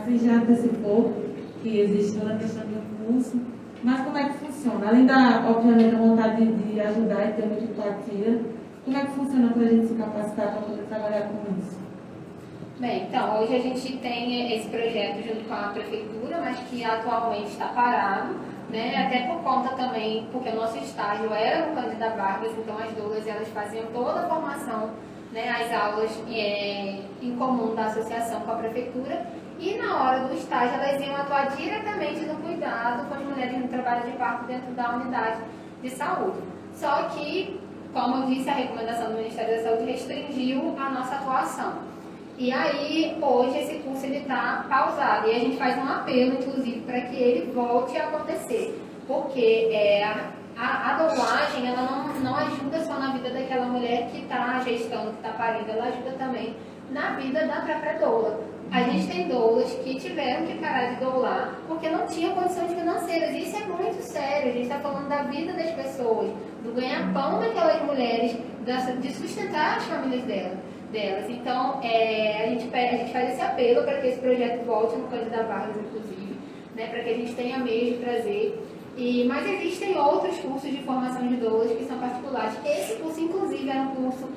Você já antecipou que existe toda a questão de um curso, mas como é que funciona? Além da, obviamente, a vontade de ajudar e ter muita empatia, como é que funciona para a gente se capacitar para poder trabalhar com isso? Bem, então, hoje a gente tem esse projeto junto com a prefeitura, mas que atualmente está parado, né? Até por conta também, porque o nosso estágio era no Cândida Vargas, então as doulas elas faziam toda a formação, né, as aulas em comum da associação com a prefeitura, e na hora do estágio elas iam atuar diretamente no cuidado com as mulheres no trabalho de parto dentro da unidade de saúde. Só que, como eu disse, a recomendação do Ministério da Saúde restringiu a nossa atuação. E aí, hoje, esse curso está pausado. E a gente faz um apelo, inclusive, para que ele volte a acontecer. Porque a doulagem, ela não ajuda só na vida daquela mulher que está gestando, que está parindo. Ela ajuda também na vida da própria doula. A gente tem doulas que tiveram que parar de doular porque não tinham condições financeiras. E isso é muito sério. A gente está falando da vida das pessoas, do ganha-pão daquelas mulheres, de sustentar as famílias delas. Então, a gente faz esse apelo para que esse projeto volte no Cândida Vargas, inclusive, né, para que a gente tenha meio de trazer. Mas existem outros cursos de formação de doulas que são particulares. Esse curso, inclusive, era um curso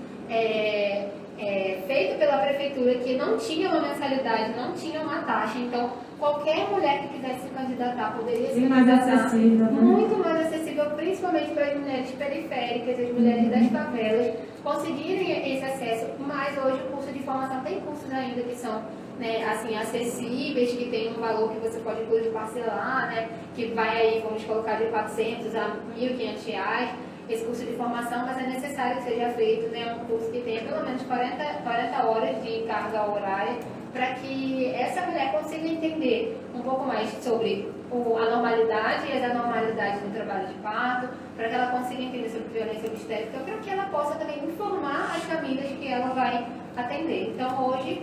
feito pela prefeitura que não tinha uma mensalidade, não tinha uma taxa. Então, qualquer mulher que quisesse se candidatar poderia se candidatar. Muito mais acessível, principalmente para as mulheres periféricas, as mulheres das favelas, conseguirem esse acesso. Mas hoje o curso de formação tem cursos ainda que são, né, assim, acessíveis, que tem um valor que você pode inclusive parcelar, né, que vai aí, vamos colocar, de 400 a R$ 1.500, esse curso de formação, mas é necessário que seja feito, né, um curso que tenha pelo menos 40 horas de carga horária, para que essa mulher consiga entender um pouco mais sobre a normalidade e as anormalidades do trabalho de parto, para que ela consiga entender sobre violência obstétrica, para que ela possa também informar as famílias que ela vai atender. Então, hoje,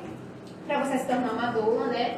para você se tornar uma doula, né,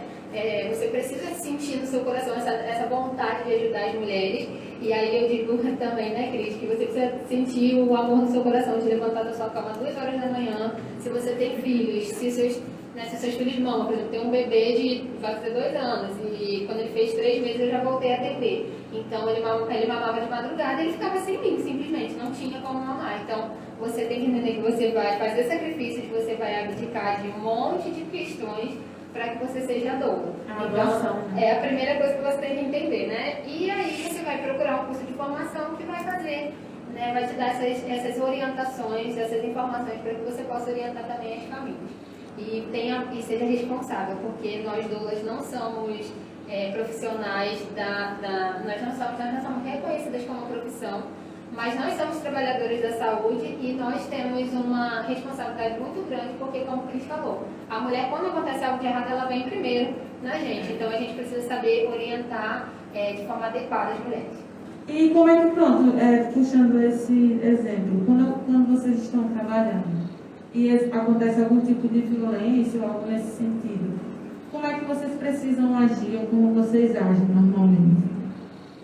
você precisa sentir no seu coração essa vontade de ajudar as mulheres. E aí eu digo também, né, Cris, que você precisa sentir o amor no seu coração de levantar da sua cama às 2 horas da manhã. Se você tem filhos, se seus né, se seus filhos mamam, por exemplo, tem um bebê de vai fazer 2 anos e quando ele fez 3 meses eu já voltei a atender. Então ele mamava de madrugada e ele ficava sem mim, simplesmente, não tinha como mamar. Então você tem que entender que você vai fazer sacrifícios, você vai abdicar de um monte de questões para que você seja doula. Então, é a primeira coisa que você tem que entender, né? E aí você vai procurar um curso de formação que vai fazer, né? Vai te dar essas orientações, essas informações para que você possa orientar também as famílias. E seja responsável, porque nós doulas não somos profissionais nós não somos reconhecidas como profissão, mas nós somos trabalhadores da saúde e nós temos uma responsabilidade muito grande, porque como o Cris falou, a mulher, quando acontece algo de errado, ela vem primeiro na gente. Então a gente precisa saber orientar de forma adequada as mulheres. E como é que, pronto, puxando esse exemplo, quando vocês estão trabalhando e acontece algum tipo de violência ou algo nesse sentido, como é que vocês precisam agir ou como vocês agem normalmente?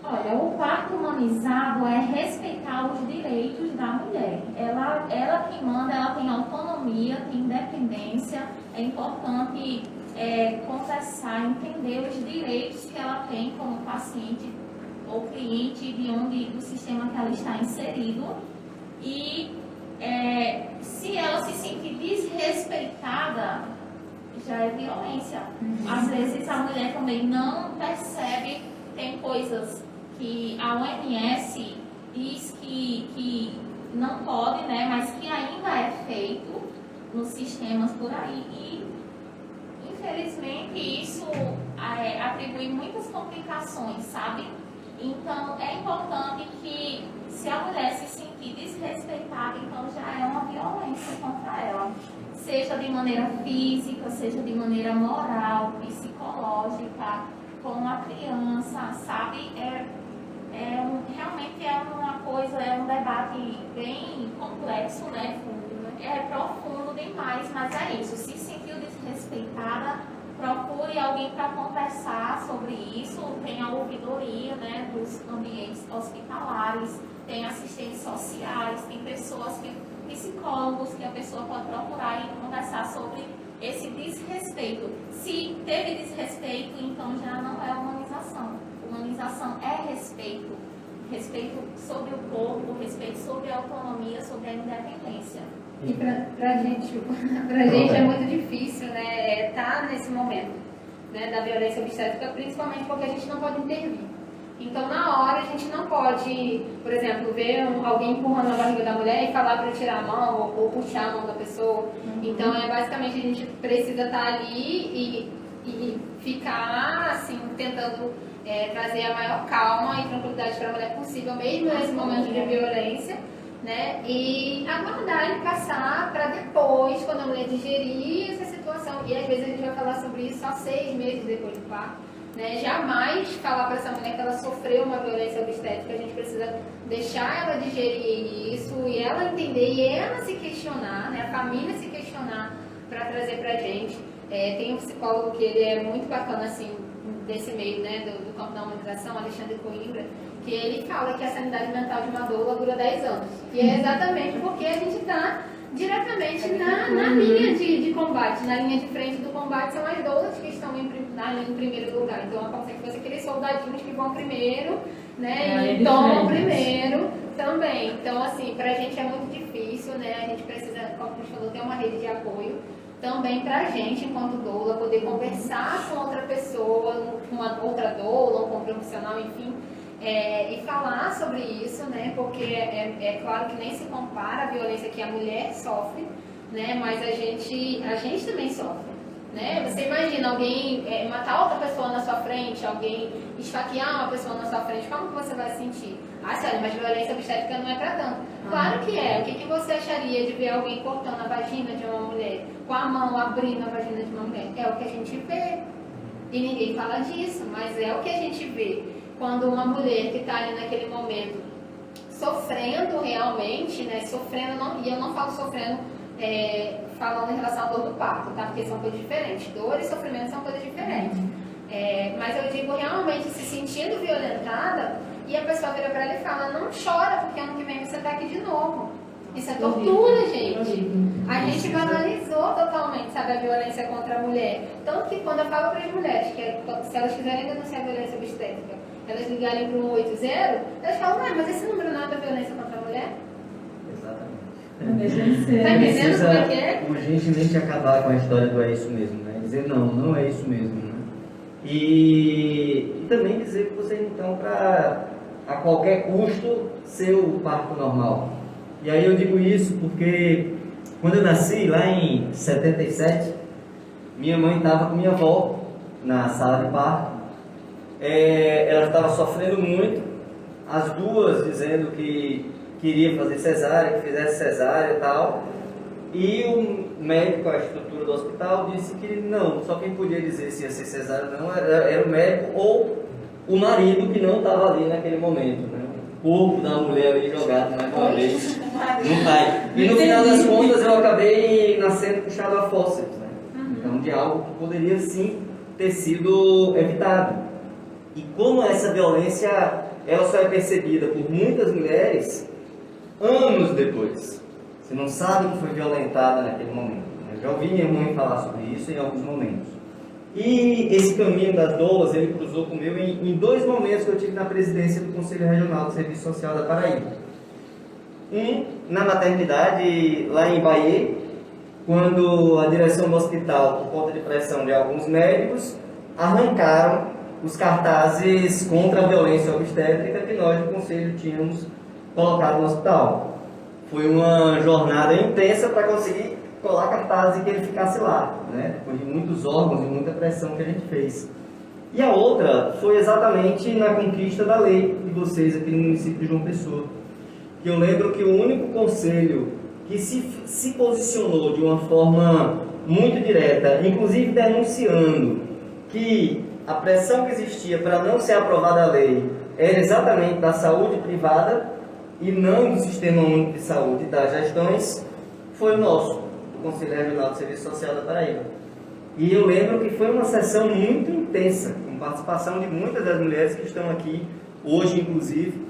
Olha, o parto humanizado é respeitar os direitos da mulher. Ela que manda, ela tem autonomia, tem independência. É importante conversar, entender os direitos que ela tem como paciente ou cliente do sistema que ela está inserido. E se ela se sentir desrespeitada, já é violência. Às vezes a mulher também não percebe, tem coisas que a OMS diz que não pode, né, mas que ainda é feito nos sistemas por aí. E, infelizmente, isso atribui muitas complicações, sabe? Então, é importante que, se a mulher se sentir desrespeitada, então já é uma violência contra ela. Seja de maneira física, seja de maneira moral, psicológica, com a criança, sabe? Realmente é uma coisa, é um debate bem complexo, né? É profundo demais, mas é isso. Se sentiu desrespeitada, procure alguém para conversar sobre isso. Tem a ouvidoria, né, dos ambientes hospitalares, tem assistentes sociais, tem pessoas psicólogos que a pessoa pode procurar e conversar sobre esse desrespeito. Se teve desrespeito, então já não é humanização. Humanização é respeito. Respeito sobre o corpo, respeito sobre a autonomia, sobre a independência. E pra gente é muito difícil, né, estar nesse momento, né, da violência obstétrica, principalmente porque a gente não pode intervir. Então, na hora, a gente não pode, por exemplo, ver alguém empurrando a barriga da mulher e falar para tirar a mão ou puxar a mão da pessoa. Então, basicamente, a gente precisa estar ali e ficar, assim, tentando trazer a maior calma e tranquilidade para a mulher possível, mesmo nesse momento de violência, né? E aguardar ele passar para depois, quando a mulher digerir essa situação. E, às vezes, a gente vai falar sobre isso só 6 meses depois do parto. Né? Jamais falar para essa mulher que ela sofreu uma violência obstétrica. A gente precisa deixar ela digerir isso e ela entender e ela se questionar, né? A família se questionar para trazer para a gente. Tem um psicólogo que ele é muito bacana assim, desse meio, né, do campo da humanização, Alexandre Coimbra, que ele fala que a sanidade mental de uma doula dura 10 anos. E é exatamente porque a gente está diretamente na linha de combate, na linha de frente do combate são as doulas que estão em primeiro lugar. Então, como se fosse aqueles soldadinhos que vão primeiro, né, e tomam primeiro também. Então, assim, pra gente é muito difícil, né, a gente precisa, como a gente falou, ter uma rede de apoio também pra gente, enquanto doula, poder conversar com outra pessoa, com uma outra doula, com um profissional, enfim, e falar sobre isso, né? Porque é claro que nem se compara a violência que a mulher sofre, né? Mas a gente também sofre, né? Você imagina alguém matar outra pessoa na sua frente, alguém esfaquear uma pessoa na sua frente, como que você vai sentir? Ah, sério, mas violência obstétrica não é pra tanto. Claro que é. O que você acharia de ver alguém cortando a vagina de uma mulher, com a mão abrindo a vagina de uma mulher? É o que a gente vê. E ninguém fala disso, mas é o que a gente vê. Quando uma mulher que está ali naquele momento sofrendo realmente, né? Sofrendo, e eu não falo sofrendo falando em relação à dor do parto, tá? Porque são coisas diferentes. Dor e sofrimento são coisas diferentes. Mas eu digo realmente se sentindo violentada e a pessoa vira pra ela e fala, não chora, porque ano que vem você tá aqui de novo. Isso é tortura, gente. A gente banalizou totalmente, sabe, a violência contra a mulher. Tanto que quando eu falo para as mulheres que se elas quiserem denunciar violência obstétrica, elas ligarem para o 180, elas falam, mas esse número não é da violência contra a mulher? Exatamente. Tá entendendo como é que é? Urgentemente acabar com a história do é isso mesmo, né? Dizer não é isso mesmo, né? E também dizer que vocês não estão para, a qualquer custo, ser o parto normal. E aí eu digo isso porque quando eu nasci, lá em 77, minha mãe estava com minha avó na sala de parto. Ela estava sofrendo muito, as duas dizendo que queria fazer cesárea, que fizesse cesárea e tal. E o médico, a estrutura do hospital, disse que não, só quem podia dizer se ia ser cesárea ou não era o médico ou o marido que não estava ali naquele momento, né? O corpo da mulher ali jogado mais uma vez no pai. E no final das contas eu acabei nascendo puxado a fórceps, né? Então de algo que poderia sim ter sido evitado. E como essa violência ela só é percebida por muitas mulheres anos depois. Você não sabe que foi violentada naquele momento. Eu já ouvi minha mãe falar sobre isso em alguns momentos. E esse caminho das doulas, ele cruzou com o meu em dois momentos que eu tive na presidência do Conselho Regional do Serviço Social da Paraíba. Um, na maternidade, lá em Bahia, quando a direção do hospital, por conta de pressão de alguns médicos, arrancaram os cartazes contra a violência obstétrica que nós do Conselho tínhamos colocado no hospital. Foi uma jornada intensa para conseguir colar cartazes e que ele ficasse lá, né? Depois de muitos órgãos e muita pressão que a gente fez. E a outra foi exatamente na conquista da lei de vocês aqui no município de João Pessoa. Que eu lembro que o único conselho que se posicionou de uma forma muito direta, inclusive denunciando que a pressão que existia para não ser aprovada a lei era exatamente da saúde privada e não do Sistema Único de Saúde e das gestões, foi o nosso, o Conselho Regional do Serviço Social da Paraíba. E eu lembro que foi uma sessão muito intensa, com participação de muitas das mulheres que estão aqui, hoje inclusive,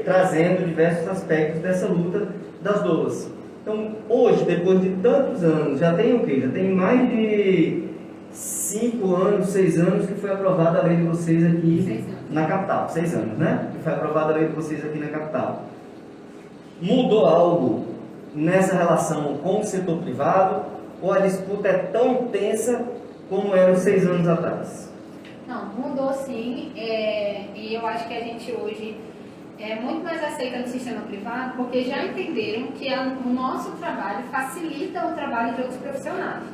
trazendo diversos aspectos dessa luta das doulas. Então, hoje, depois de tantos anos, já tem o quê? Já tem mais de 5 anos, 6 anos que foi aprovada a lei de vocês aqui na capital. 6 anos, né? Que foi aprovada a lei de vocês aqui na capital. Mudou algo nessa relação com o setor privado ou a disputa é tão intensa como era 6 anos atrás? Não, mudou sim, e eu acho que a gente hoje é muito mais aceita no sistema privado porque já entenderam que o nosso trabalho facilita o trabalho de outros profissionais.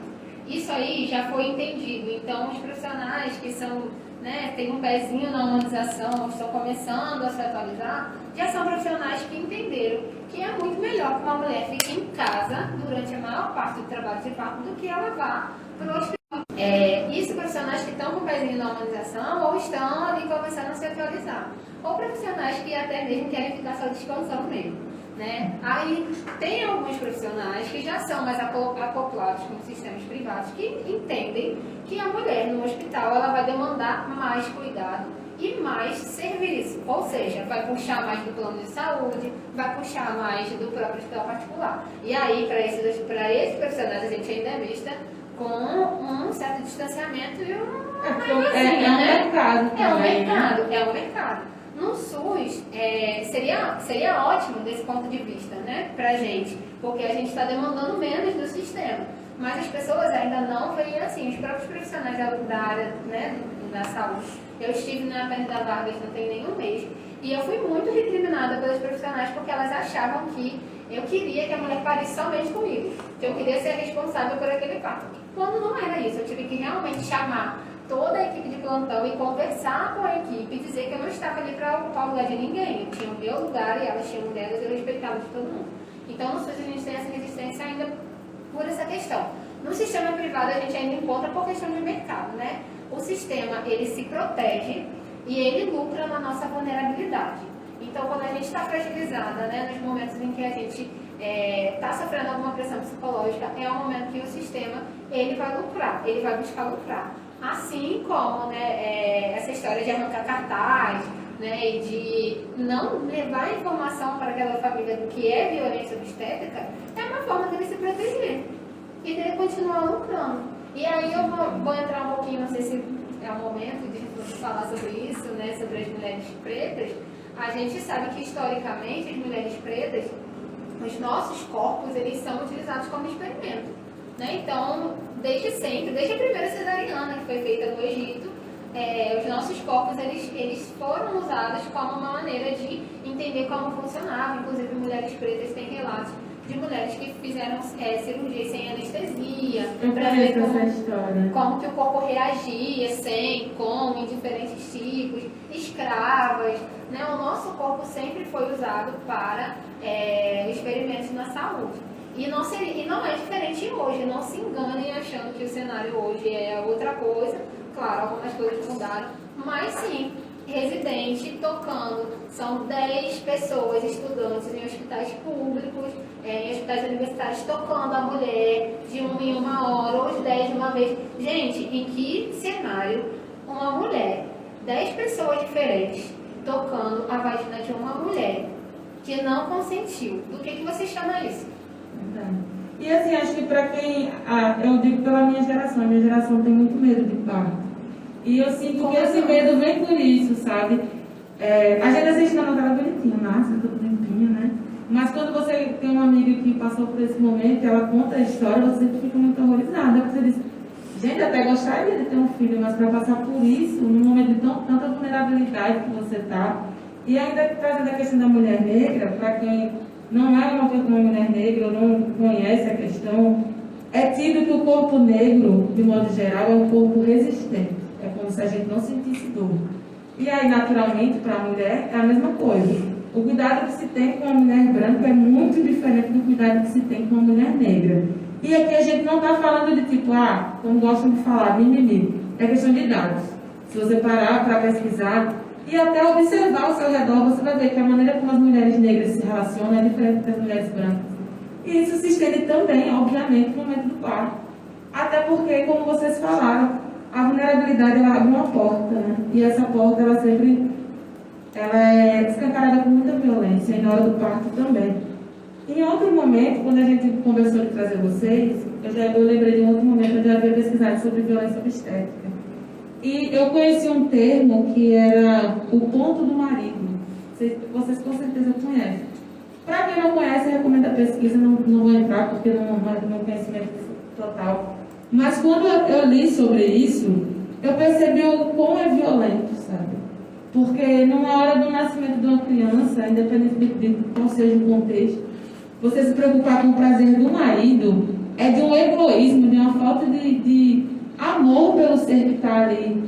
Isso aí já foi entendido, então os profissionais que são, né, têm um pezinho na humanização, estão começando a se atualizar, já são profissionais que entenderam que é muito melhor que uma mulher fique em casa durante a maior parte do trabalho de parto do que ela vá para o hospital. Isso profissionais que estão com o pezinho na humanização ou estão ali começando a se atualizar, ou profissionais que até mesmo querem ficar só descansando mesmo. Né? Aí tem alguns profissionais que já são mais acoplados com sistemas privados que entendem que a mulher no hospital ela vai demandar mais cuidado e mais serviço, ou seja, vai puxar mais do plano de saúde, vai puxar mais do próprio hospital particular. E aí, para esses profissionais, a gente ainda é vista com um certo distanciamento e um mercado. É um mercado. No SUS, seria ótimo desse ponto de vista, né, pra gente, porque a gente está demandando menos do sistema, mas as pessoas ainda não veem assim, os próprios profissionais da área, né, da saúde. Eu estive na Avenida Vargas não tem nenhum mês, e eu fui muito recriminada pelos profissionais porque elas achavam que eu queria que a mulher parisse somente comigo, que eu queria ser responsável por aquele parto, quando não era isso. Eu tive que realmente chamar toda a equipe de plantão e conversar com a equipe e dizer que eu não estava ali para ocupar o lugar de ninguém. Eu tinha o meu lugar e elas tinham o delas e eu respeitava de todo mundo. Então, no SUS a gente tem essa resistência ainda por essa questão. No sistema privado a gente ainda encontra por questão de mercado, né? O sistema, ele se protege e ele lucra na nossa vulnerabilidade. Então, quando a gente está fragilizada, né, nos momentos em que a gente está sofrendo alguma pressão psicológica, é o momento que o sistema ele vai lucrar, ele vai buscar lucrar. Assim como, né, essa história de arrancar cartaz, né, e de não levar informação para aquela família do que é violência obstétrica, é uma forma dele se e dele continuar lucrando. E aí eu vou entrar um pouquinho, não sei se é o momento de falar sobre isso, né, sobre as mulheres pretas. A gente sabe que historicamente as mulheres pretas, os nossos corpos, eles são utilizados como experimento, né? Então, desde sempre, desde a primeira cesariana que foi feita no Egito, os nossos corpos eles foram usados como uma maneira de entender como funcionava. Inclusive, mulheres pretas têm relatos de mulheres que fizeram cirurgias sem anestesia, para ver como que o corpo reagia, sem, como, em diferentes tipos, escravas, né? O nosso corpo sempre foi usado para experimentos na saúde. E não é diferente hoje, não se enganem achando que o cenário hoje é outra coisa. Claro, algumas coisas mudaram, mas sim, residente tocando, são 10 pessoas, estudantes em hospitais públicos, em hospitais universitários, tocando a mulher de uma em uma hora, ou os 10 de uma vez. Gente, em que cenário uma mulher, 10 pessoas diferentes, tocando a vagina de uma mulher que não consentiu? Do que você chama isso? E assim, acho que para quem, eu digo pela minha geração, a minha geração tem muito medo de parto. E eu sinto que esse medo vem por isso, sabe? A gente assiste na novela bonitinha, nasce, tudo limpinho, né? Mas quando você tem uma amiga que passou por esse momento, ela conta a história, você fica muito horrorizada. Você diz, gente, até gostaria de ter um filho, mas para passar por isso, num momento de tanta vulnerabilidade que você está, e ainda trazendo a questão da mulher negra, para quem não é uma mulher negra ou não conhece a questão, é tido que o corpo negro, de modo geral, é um corpo resistente. É como se a gente não sentisse dor. E aí, naturalmente, para a mulher, é a mesma coisa. O cuidado que se tem com uma mulher branca é muito diferente do cuidado que se tem com uma mulher negra. E aqui a gente não está falando de tipo, como gostam de falar, mimimi. É questão de dados. Se você parar para pesquisar e até observar ao seu redor, você vai ver que a maneira como as mulheres negras se relacionam é diferente das mulheres brancas. E isso se estende também, obviamente, no momento do parto. Até porque, como vocês falaram, a vulnerabilidade ela abre uma porta, né? E essa porta ela é escancarada com muita violência, e na hora do parto também. Em outro momento, quando a gente conversou de trazer vocês, eu lembrei de um outro momento onde eu havia pesquisado sobre violência obstétrica. E eu conheci um termo que era o ponto do marido. Vocês com certeza conhecem. Para quem não conhece, eu recomendo a pesquisa, não vou entrar porque não é do meu conhecimento total. Mas quando eu li sobre isso, eu percebi o quão é violento, sabe? Porque numa hora do nascimento de uma criança, independente de qual seja o contexto, você se preocupar com o prazer do marido é de um egoísmo, de uma falta de amor pelo ser que está ali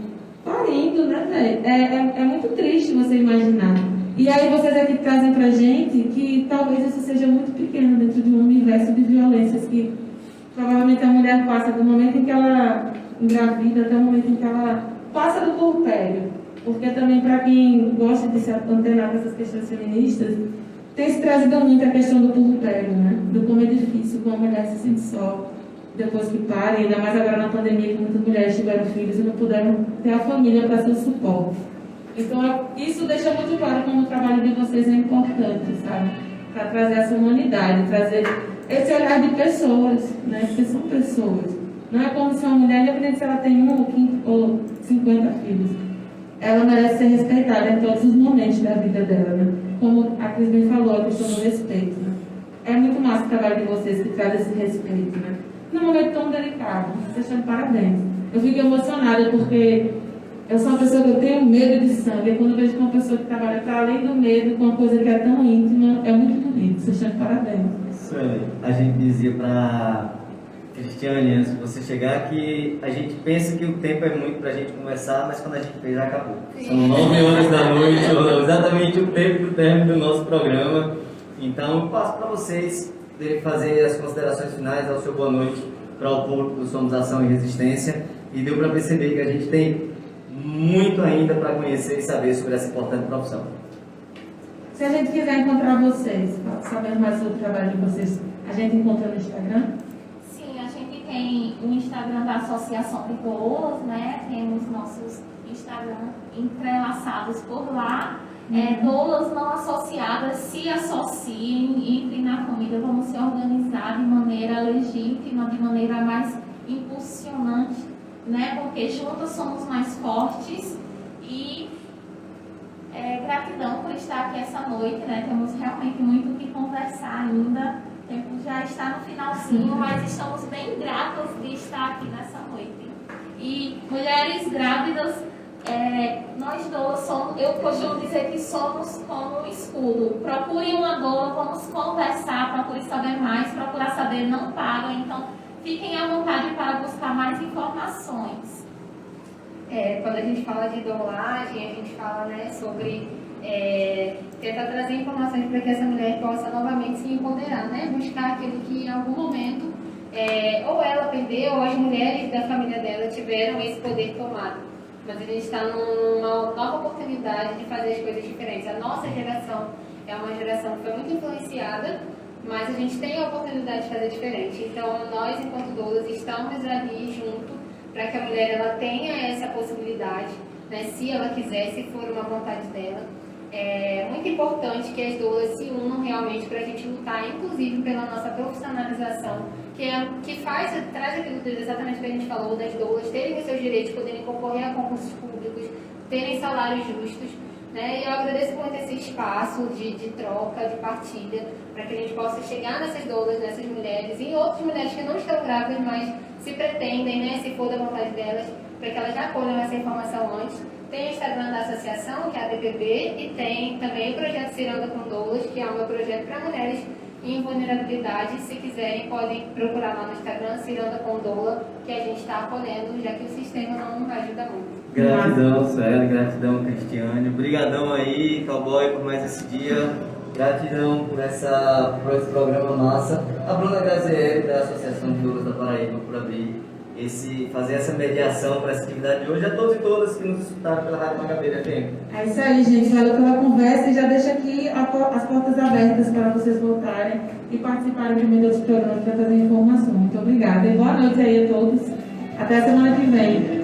parindo, né, velho? É muito triste você imaginar. E aí vocês aqui trazem pra gente que talvez isso seja muito pequeno dentro de um universo de violências que provavelmente a mulher passa do momento em que ela engravida até o momento em que ela passa do puerpério. Porque também, para quem gosta de se antenar com essas questões feministas, tem se trazido muito a questão do puerpério, né? Do como é difícil, como a mulher se sente só depois que para, ainda mais agora na pandemia, que muitas mulheres tiveram filhos e não puderam ter a família para seu suporte. Então, isso deixa muito claro como o trabalho de vocês é importante, sabe? Para trazer essa humanidade, trazer esse olhar de pessoas, né? Porque são pessoas. Não é como se uma mulher, independente se ela tem 1 ou 50 filhos, ela merece ser respeitada em todos os momentos da vida dela, né? Como a Cris bem falou, a questão do respeito, né? É muito massa o trabalho de vocês que traz esse respeito, né? Num momento tão delicado, vocês estão de parabéns. Eu fico emocionada porque eu sou uma pessoa que eu tenho medo de sangue. E quando eu vejo que uma pessoa que trabalha para além do medo com uma coisa que é tão íntima, é muito bonito. Vocês estão de parabéns. Sueli, a gente dizia para Cristiane, antes de você chegar, que a gente pensa que o tempo é muito para a gente conversar, mas quando a gente fez, já acabou. São 9 horas da noite, exatamente o tempo do término do nosso programa. Então, eu passo para vocês fazer as considerações finais, ao seu boa noite para o público do Somos Ação e Resistência. E deu para perceber que a gente tem muito ainda para conhecer e saber sobre essa importante profissão. Se a gente quiser encontrar vocês, saber mais sobre o trabalho de vocês, a gente encontra no Instagram? Sim, a gente tem o Instagram da Associação de Doulas, né? Temos nossos Instagram entrelaçados por lá. Doulas não associadas se associem, entrem na família, vamos se organizar de maneira legítima bastante íntima, de maneira mais impulsionante, né? Porque juntos somos mais fortes e gratidão por estar aqui essa noite, né? Temos realmente muito o que conversar ainda. O tempo já está no finalzinho, mas estamos bem gratos de estar aqui nessa noite. E mulheres grávidas, nós doulas somos, eu costumo dizer que somos como um escudo. Procurem uma doula, vamos conversar, procurem saber mais, procurar saber não paga, então fiquem à vontade para buscar mais informações. Quando a gente fala de doulagem, a gente fala, né, sobre tentar trazer informações para que essa mulher possa novamente se empoderar, né? Buscar aquilo que em algum momento ou ela perdeu ou as mulheres da família dela tiveram esse poder tomado. Mas a gente está numa nova oportunidade de fazer as coisas diferentes. A nossa geração é uma geração que foi muito influenciada, mas a gente tem a oportunidade de fazer diferente. Então nós, enquanto doulas, estamos ali junto para que a mulher ela tenha essa possibilidade, né, se ela quiser, se for uma vontade dela. É muito importante que as doulas se unam realmente para a gente lutar, inclusive pela nossa profissionalização, que traz aquilo exatamente que a gente falou, das doulas terem os seus direitos, poderem concorrer a concursos públicos, terem salários justos, né? E eu agradeço muito esse espaço de troca, de partilha, para que a gente possa chegar nessas doulas, nessas mulheres e outras mulheres que não estão grávidas, mas se pretendem, né, se for da vontade delas, para que elas já colham essa informação antes. Tem o Instagram da associação, que é a DPB, e tem também o projeto Ciranda com Doulas, que é o meu projeto para mulheres em vulnerabilidade. Se quiserem, podem procurar lá no Instagram, Ciranda com Doula, que a gente está acolhendo, já que o sistema não ajuda muito. Gratidão, Sueli, gratidão, Cristiane. Obrigadão aí, Cowboy, por mais esse dia. Gratidão por esse programa massa. A Bruna Grazieri, da Associação de Doulas da Paraíba, por fazer essa mediação para essa atividade de hoje. A todos e todas que nos escutaram pela Rádio Mangabeira FM. É isso aí, gente. Valeu pela conversa e já deixa aqui as portas abertas para vocês voltarem e participarem também do outro programa para trazer informações. Muito obrigada e boa noite aí a todos. Até a semana que vem.